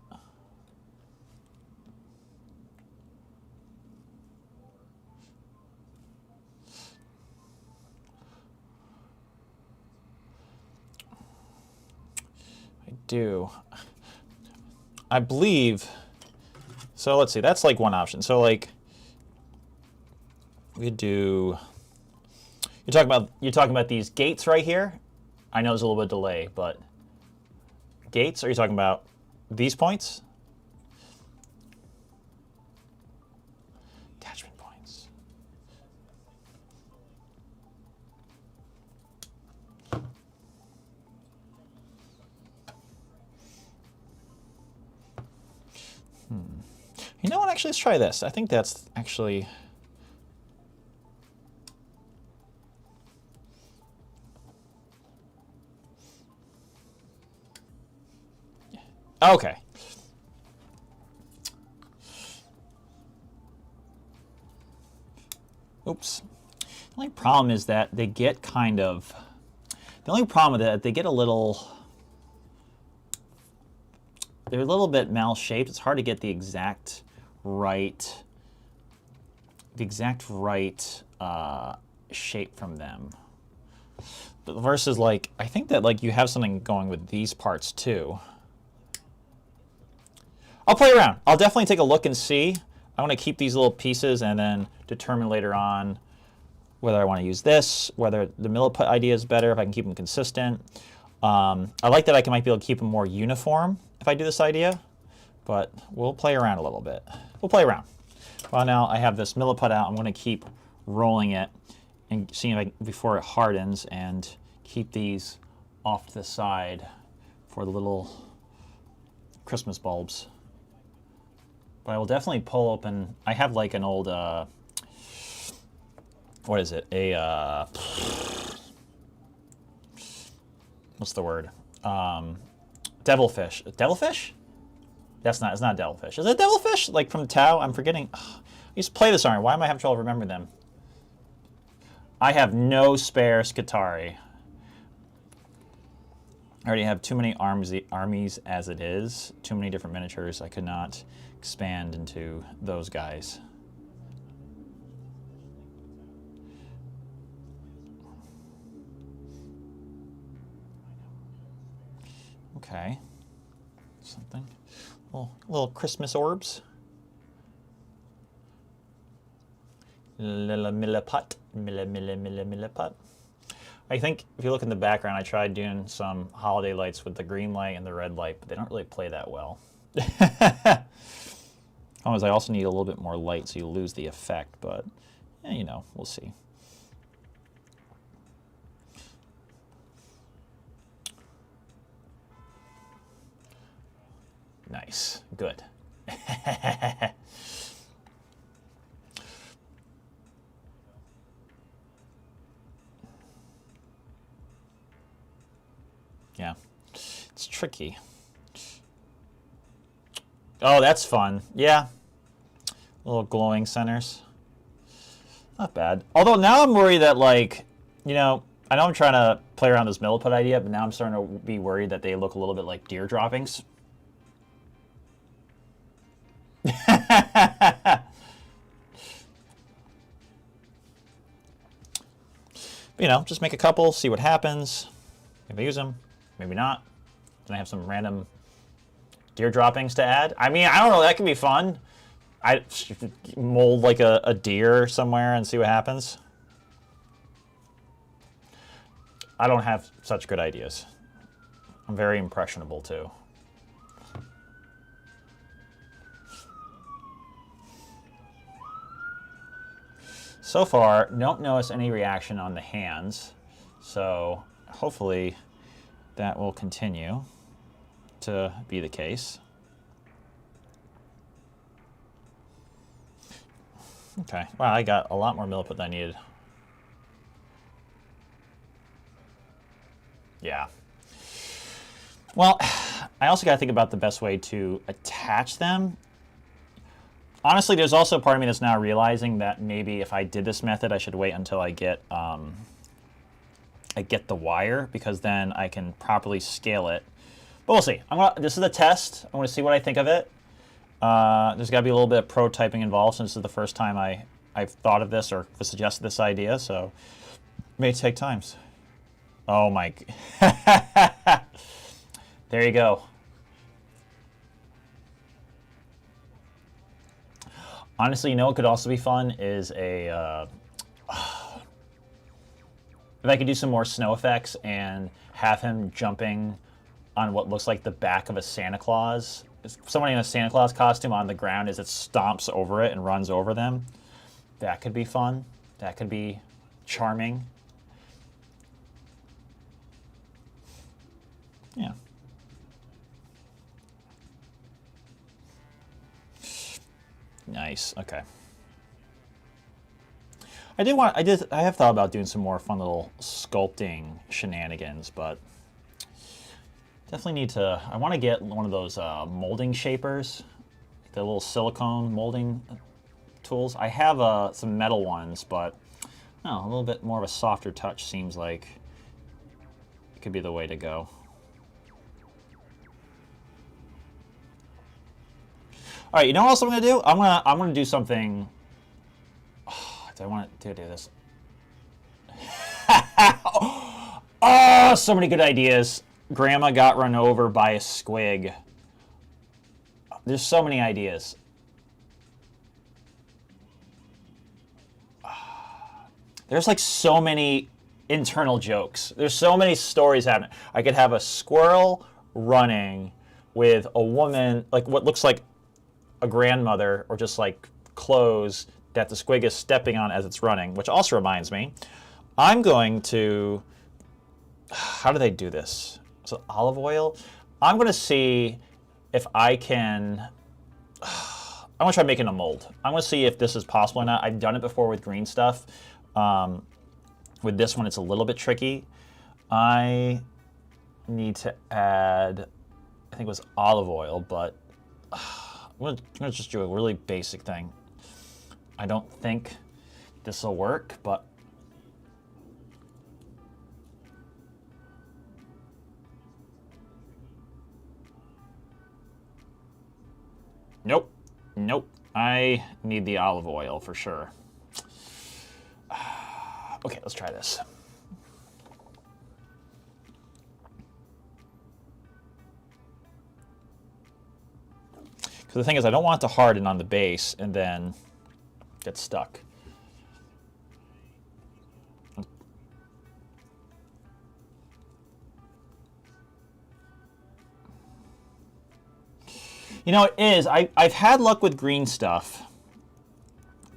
I do. I believe. So let's see. That's like one option. So like we do. You're talking about these gates right here. I know there's a little bit of delay, but gates. Are you talking about these points? Attachment points. You know what? Actually, let's try this. I think that's actually. Okay. Oops. The only problem is that they get kind of. The only problem with that, they get a little. They're a little bit mal-shaped. It's hard to get the exact right. Shape from them. But versus like, I think that like you have something going with these parts too. I'll play around. I'll definitely take a look and see. I want to keep these little pieces and then determine later on whether I want to use this, whether the milliput idea is better, if I can keep them consistent. I like that I might be able to keep them more uniform if I do this idea, but we'll play around a little bit. We'll play around. Well, now I have this milliput out. I'm going to keep rolling it and seeing if before it hardens and keep these off to the side for the little Christmas bulbs. But I will definitely pull open. I have like an old, what is it? What's the word? Devilfish. Devilfish? It's not devilfish. Is it devilfish? Like from Tau? I'm forgetting. I used to play this army. Why am I having trouble remembering them? I have no spare Skitarii. I already have too many armies as it is. Too many different miniatures. I could not expand into those guys. Okay. Something. Little Christmas orbs. Milliput. Milliput. I think if you look in the background, I tried doing some holiday lights with the green light and the red light, but they don't really play that well. I also need a little bit more light so you lose the effect, but yeah, you know, we'll see. Nice. Good. Yeah. It's tricky. Oh, that's fun. Yeah. Little glowing centers. Not bad. Although now I'm worried that, like, you know, I know I'm trying to play around this milliput idea, but now I'm starting to be worried that they look a little bit like deer droppings. You know, just make a couple, see what happens. Maybe use them, maybe not. Then I have some random deer droppings to add. I mean, I don't know, that could be fun. I mold like a deer somewhere and see what happens. I don't have such good ideas. I'm very impressionable too. So far, don't notice any reaction on the hands, so hopefully that will continue to be the case. Okay, wow, I got a lot more milliput than I needed. Yeah. Well, I also got to think about the best way to attach them. Honestly, there's also a part of me that's now realizing that maybe if I did this method, I should wait until I get the wire, because then I can properly scale it But we'll see. This is a test. I want to see what I think of it. There's got to be a little bit of prototyping involved since this is the first time I've thought of this or suggested this idea, so it may take times. Oh my... There you go. Honestly, you know what could also be fun is a... if I could do some more snow effects and have him jumping on what looks like the back of a Santa Claus. Somebody in a Santa Claus costume on the ground as it stomps over it and runs over them. That could be fun. That could be charming. Yeah. Nice. Okay. I have thought about doing some more fun little sculpting shenanigans, but definitely need to. I want to get one of those molding shapers, the little silicone molding tools. I have some metal ones, but no, a little bit more of a softer touch seems like it could be the way to go. All right, you know what else I'm gonna do? I'm gonna do something. Oh, do I want to do this? Oh, so many good ideas. Grandma got run over by a squig. There's so many ideas. There's like so many internal jokes. There's so many stories happening. I could have a squirrel running with a woman, like what looks like a grandmother, or just like clothes that the squig is stepping on as it's running, which also reminds me, I'm going to, how do they do this? So olive oil? I'm going to see if I can, I'm going to try making a mold. I'm going to see if this is possible or not. I've done it before with green stuff. With this one, it's a little bit tricky. I need to add, I think it was olive oil, but I'm gonna just do a really basic thing. I don't think this will work, but nope, nope. I need the olive oil for sure. Okay, let's try this. Because the thing is, I don't want it to harden on the base and then get stuck. You know, it is. I've had luck with green stuff,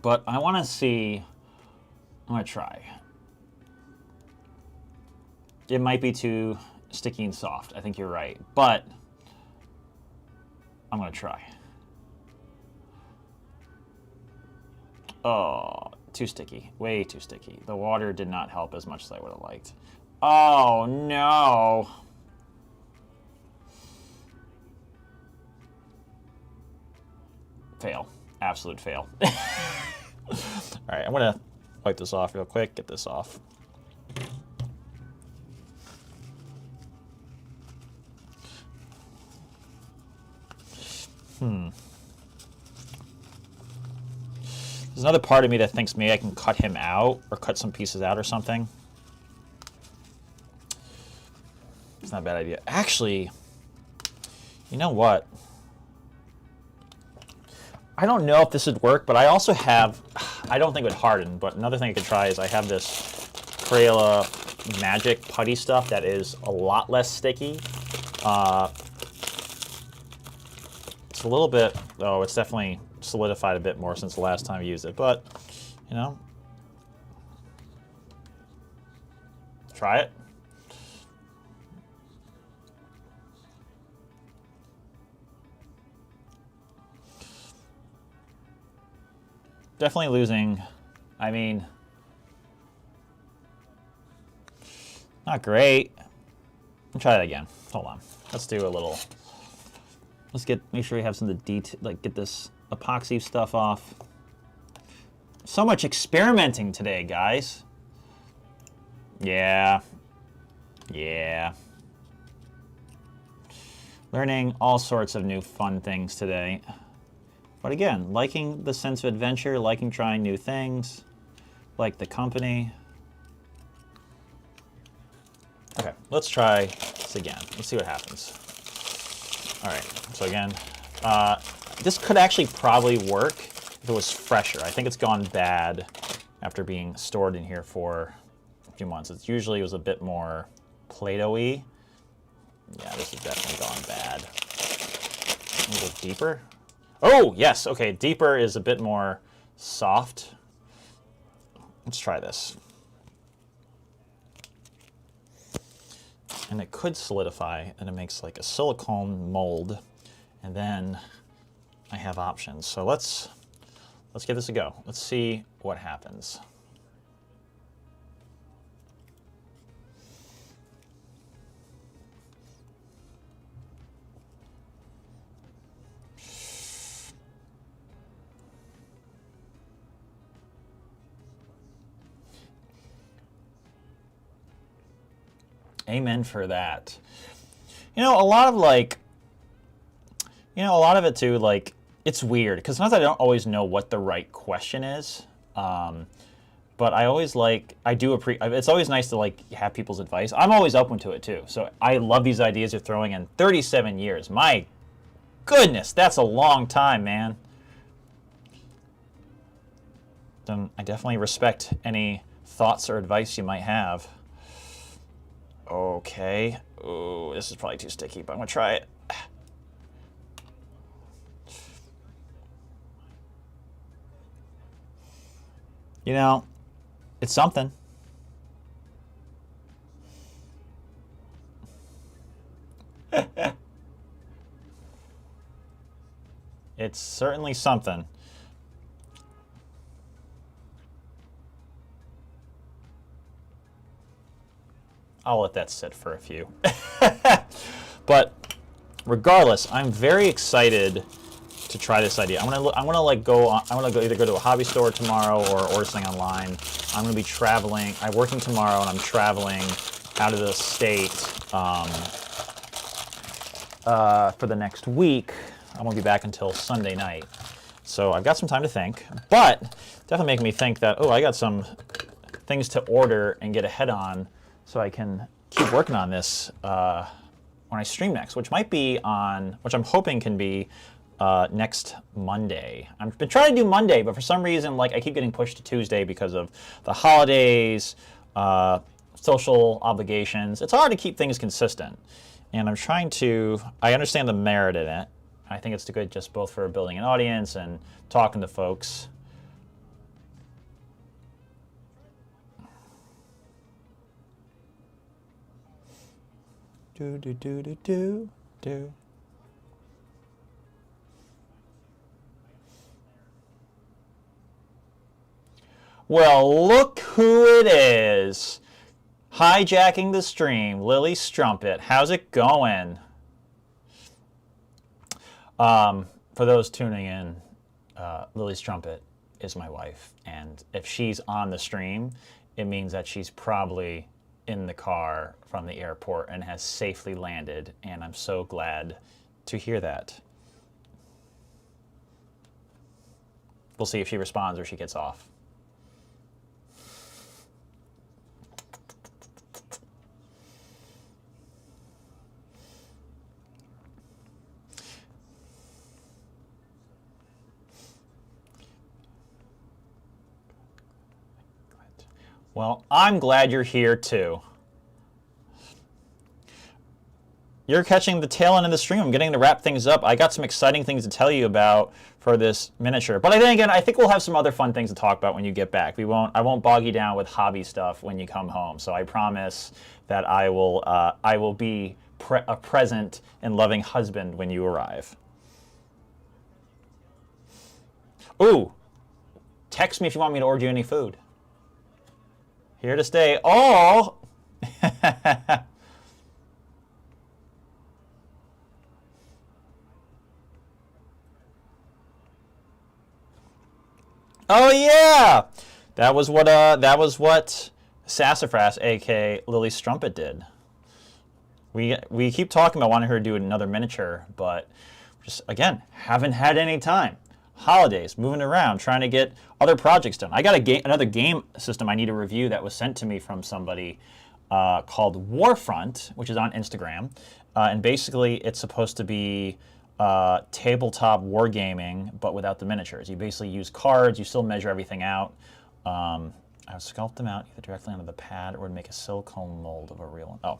but I want to see. I'm going to try. It might be too sticky and soft. I think you're right, but I'm going to try. Oh, too sticky. Way too sticky. The water did not help as much as I would have liked. Oh, no. Fail. Absolute fail. All right, I'm going to wipe this off real quick. Get this off. There's another part of me that thinks maybe I can cut him out or cut some pieces out or something. It's not a bad idea. Actually, you know what? I don't know if this would work, but I also have, I don't think it would harden, but another thing I could try is I have this Crayola Magic putty stuff that is a lot less sticky. It's a little bit, oh, it's definitely solidified a bit more since the last time I used it, but, you know, try it. Definitely losing, I mean, not great. I'll try that again. Hold on. Let's do a little, make sure we have some of the detail, like get this epoxy stuff off. So much experimenting today, guys. Yeah. Yeah. Learning all sorts of new fun things today. But again, liking the sense of adventure, liking trying new things, like the company. Okay, let's try this again. Let's see what happens. All right, so again, this could actually probably work if it was fresher. I think it's gone bad after being stored in here for a few months. It usually was a bit more Play-Doh-y. Yeah, this has definitely gone bad. A little deeper. Oh, yes, okay, deeper is a bit more soft. Let's try this. And it could solidify, and it makes like a silicone mold, and then I have options. So let's give this a go. Let's see what happens. Amen for that. You know, a lot of it too, like, it's weird, because sometimes I don't always know what the right question is. But I always it's always nice to like have people's advice. I'm always open to it too. So I love these ideas you're throwing in. 37 years. My goodness, that's a long time, man. Then I definitely respect any thoughts or advice you might have. Okay. Oh, this is probably too sticky, but I'm gonna try it. You know, it's something. It's certainly something. I'll let that sit for a few. But regardless, I'm very excited to try this idea. I'm gonna either go to a hobby store tomorrow or order something online. I'm gonna be traveling. I'm working tomorrow and I'm traveling out of the state for the next week. I won't be back until Sunday night. So I've got some time to think, but definitely making me think that, oh, I got some things to order and get ahead on so I can keep working on this when I stream next, which I'm hoping can be next Monday. I've been trying to do Monday, but for some reason, like, I keep getting pushed to Tuesday because of the holidays, social obligations. It's hard to keep things consistent. And I understand the merit in it. I think it's good just both for building an audience and talking to folks. Do. Well, look who it is. Hijacking the stream, Lily Strumpet. How's it going? For those tuning in, Lily Strumpet is my wife, and if she's on the stream, it means that she's probably in the car from the airport and has safely landed, and I'm so glad to hear that. We'll see if she responds or she gets off. Well, I'm glad you're here too. You're catching the tail end of the stream. I'm getting to wrap things up. I got some exciting things to tell you about for this miniature. But I think we'll have some other fun things to talk about when you get back. I won't bog you down with hobby stuff when you come home. So I promise that I will be a present and loving husband when you arrive. Ooh, text me if you want me to order you any food. Here to stay. Oh! Oh yeah! That was what Sassafras, aka Lily Strumpet, did. We keep talking about wanting her to do another miniature, but just again haven't had any time. Holidays, moving around, trying to get other projects done. I got another game system I need to review that was sent to me from somebody called Warfront, which is on Instagram, and basically it's supposed to be tabletop wargaming, but without the miniatures. You basically use cards. You still measure everything out. I would sculpt them out either directly onto the pad or would make a silicone mold of a real one. Oh.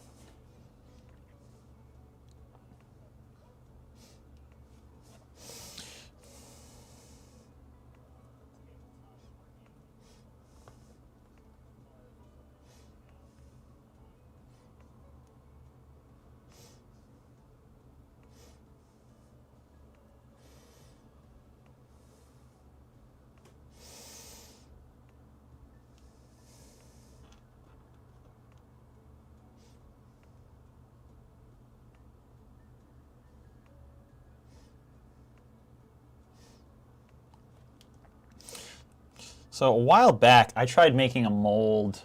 So a while back, I tried making a mold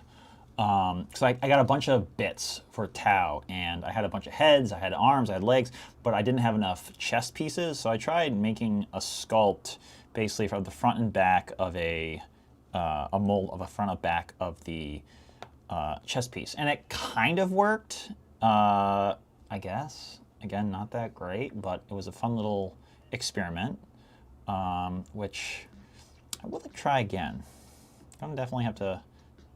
because I got a bunch of bits for Tau, and I had a bunch of heads, I had arms, I had legs, but I didn't have enough chest pieces. So I tried making a sculpt basically from the front and back of a mold of a front and back of the chest piece, and it kind of worked, I guess. Again, not that great, but it was a fun little experiment, which I will try again. I'm gonna definitely have to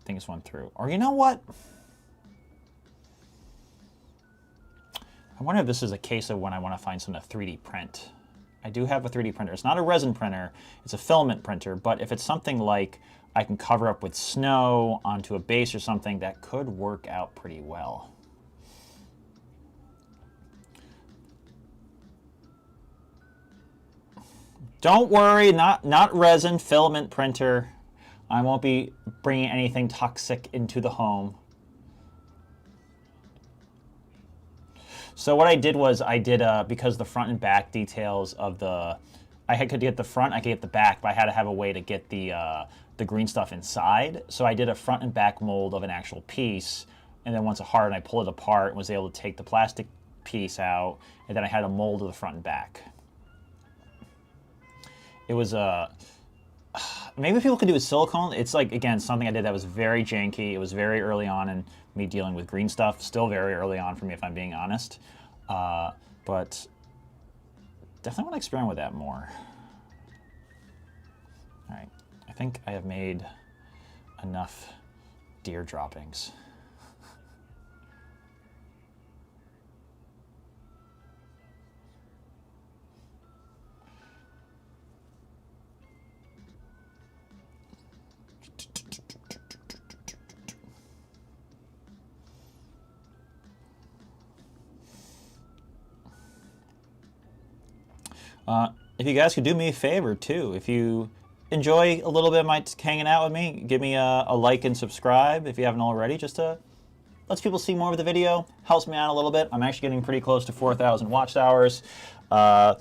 think this one through. Or you know what? I wonder if this is a case of when I want to find something to 3D print. I do have a 3D printer. It's not a resin printer, it's a filament printer, but if it's something like I can cover up with snow onto a base or something, that could work out pretty well. Don't worry, not resin, filament printer. I won't be bringing anything toxic into the home. So what I did was because the front and back details of I could get the front, I could get the back, but I had to have a way to get the green stuff inside. So I did a front and back mold of an actual piece, and then once it hardened, I pulled it apart and was able to take the plastic piece out, and then I had a mold of the front and back. It was maybe people could do with silicone. It's like, again, something I did that was very janky. It was very early on in me dealing with green stuff. Still very early on for me, if I'm being honest. But definitely want to experiment with that more. All right, I think I have made enough deer droppings. If you guys could do me a favor too, if you enjoy a little bit of my hanging out with me, give me a like and subscribe if you haven't already, just to lets people see more of the video, helps me out a little bit. I'm actually getting pretty close to 4,000 watch hours. I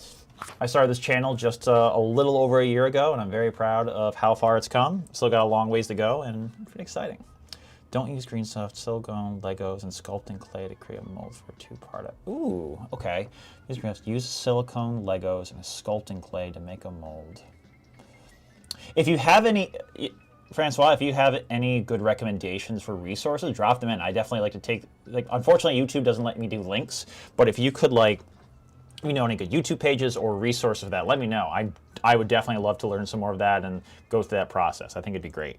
started this channel just a little over a year ago, and I'm very proud of how far it's come. Still got a long ways to go, and pretty exciting. Don't use green stuff, silicone, Legos, and sculpting clay to create a mold for a two-part. Ooh, okay. Use silicone, Legos, and a sculpting clay to make a mold. If you have any, Francois, if you have any good recommendations for resources, drop them in. I definitely like to take, unfortunately, YouTube doesn't let me do links, but if you could, any good YouTube pages or resources for that, let me know. I would definitely love to learn some more of that and go through that process. I think it'd be great.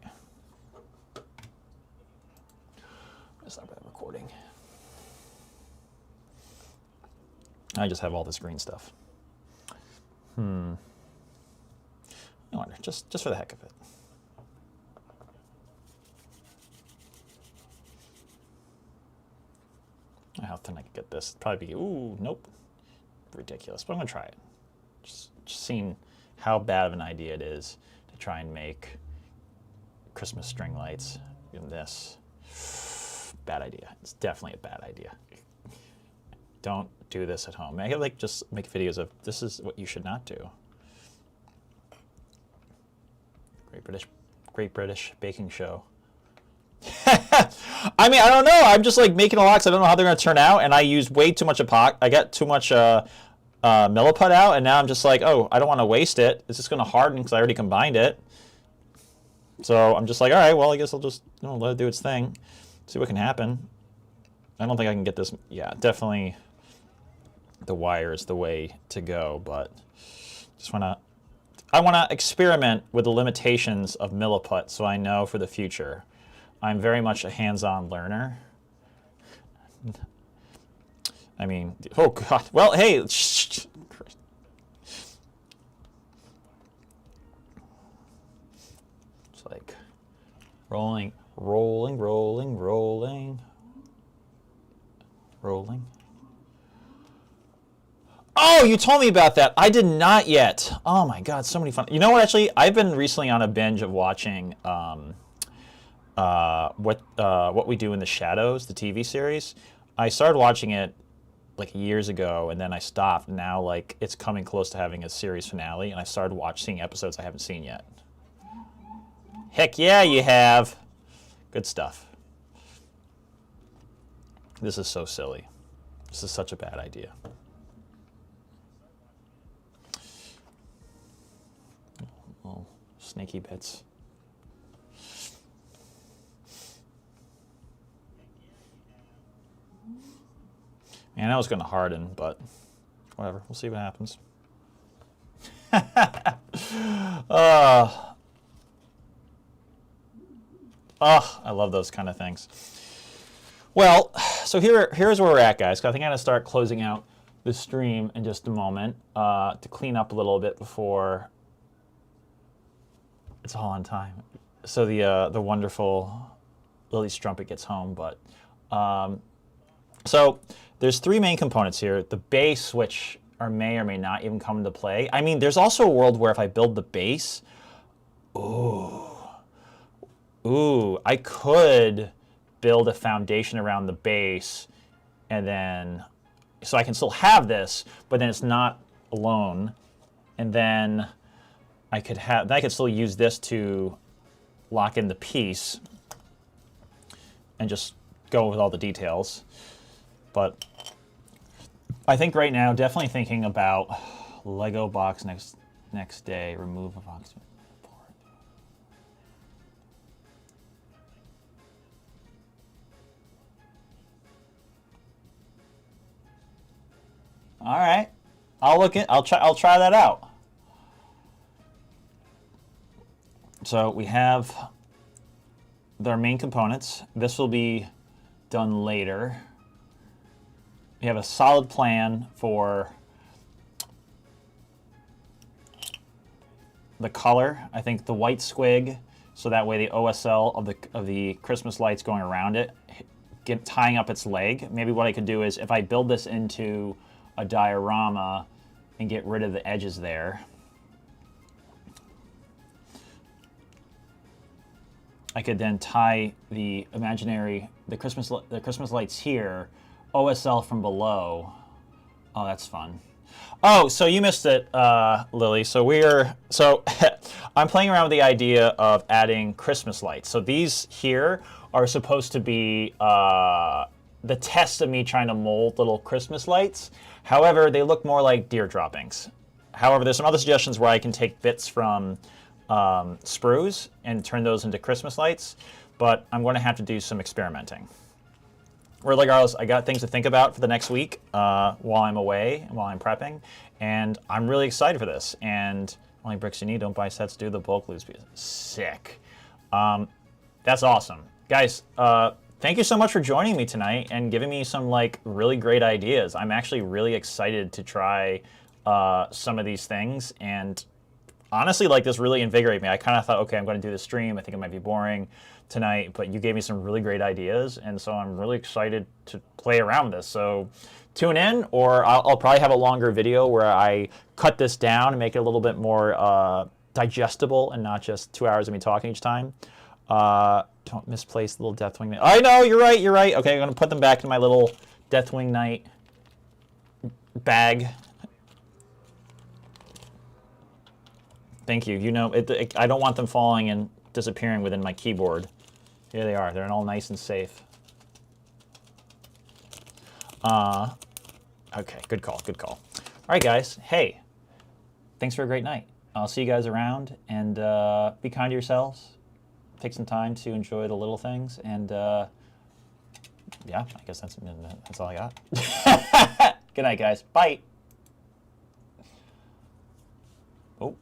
Stop that recording. I just have all this green stuff. I wonder, just for the heck of it. How thin I could get this? Probably be, ooh, nope. Ridiculous, but I'm gonna try it. Just seeing how bad of an idea it is to try and make Christmas string lights in this. Bad idea. It's definitely a bad idea. Don't do this at home. I could just make videos of this is what you should not do. Great British Baking Show. I mean, I don't know. I'm just like making a lot because I don't know how they're going to turn out, and I used way too much epoxy. I got too much milliput out, and now I'm just like, oh, I don't want to waste it. It's just going to harden because I already combined it. So I'm just like, all right, well, I guess I'll just let it do its thing, see what can happen. I don't think I can get this. Yeah, definitely the wire is the way to go, but I want to experiment with the limitations of milliput so I know for the future. I'm very much a hands-on learner. I mean, oh God. Well, hey. It's like rolling, rolling, rolling, rolling, rolling. Oh, you told me about that. I did not yet. Oh my God, so many fun. You know what? Actually, I've been recently on a binge of watching What We Do in the Shadows, the TV series. I started watching it like years ago, and then I stopped. Now, like, it's coming close to having a series finale, and I started seeing episodes I haven't seen yet. Heck yeah, you have. Good stuff. This is so silly. This is such a bad idea. Oh, snaky bits. Man, that was going to harden, but whatever. We'll see what happens. I love those kind of things. Well, so here's where we're at, guys. I think I'm going to start closing out the stream in just a moment to clean up a little bit before it's all on time. So the wonderful Lily Strumpet gets home. But so there's three main components here. The base, which may or may not even come into play. I mean, there's also a world where if I build the base, I could build a foundation around the base, and then so I can still have this, but then it's not alone, and then I could still use this to lock in the piece and just go with all the details. But I think right now, definitely thinking about Lego box next day, remove a box. All right, I'll try that out. So we have their main components. This will be done later. We have a solid plan for the color. I think the white squig, so that way the OSL of the Christmas lights going around it, tying up its leg. Maybe what I could do is if I build this into a diorama and get rid of the edges there, I could then tie the Christmas lights here, OSL from below. Oh, that's fun. Oh, so you missed it, Lily. So I'm playing around with the idea of adding Christmas lights. So these here are supposed to be the test of me trying to mold little Christmas lights. However, they look more like deer droppings. However, there's some other suggestions where I can take bits from sprues and turn those into Christmas lights, but I'm going to have to do some experimenting. Regardless, I got things to think about for the next week while I'm away, while I'm prepping, and I'm really excited for this. And only bricks you need, don't buy sets, do the bulk loose. Sick. That's awesome. Guys, thank you so much for joining me tonight and giving me some really great ideas. I'm actually really excited to try some of these things, and honestly, this really invigorated me. I kind of thought, okay, I'm going to do the stream. I think it might be boring tonight, but you gave me some really great ideas, and so I'm really excited to play around with this. So tune in, or I'll probably have a longer video where I cut this down and make it a little bit more digestible and not just 2 hours of me talking each time. Don't misplace the little Deathwing Knight. I know, you're right. Okay, I'm going to put them back in my little Deathwing Knight bag. Thank you. I don't want them falling and disappearing within my keyboard. Here they are. They're all nice and safe. Okay, good call, good call. All right, guys. Hey, thanks for a great night. I'll see you guys around, and be kind to yourselves. Take some time to enjoy the little things, and yeah, I guess that's all I got. Good night, guys. Bye. Oh.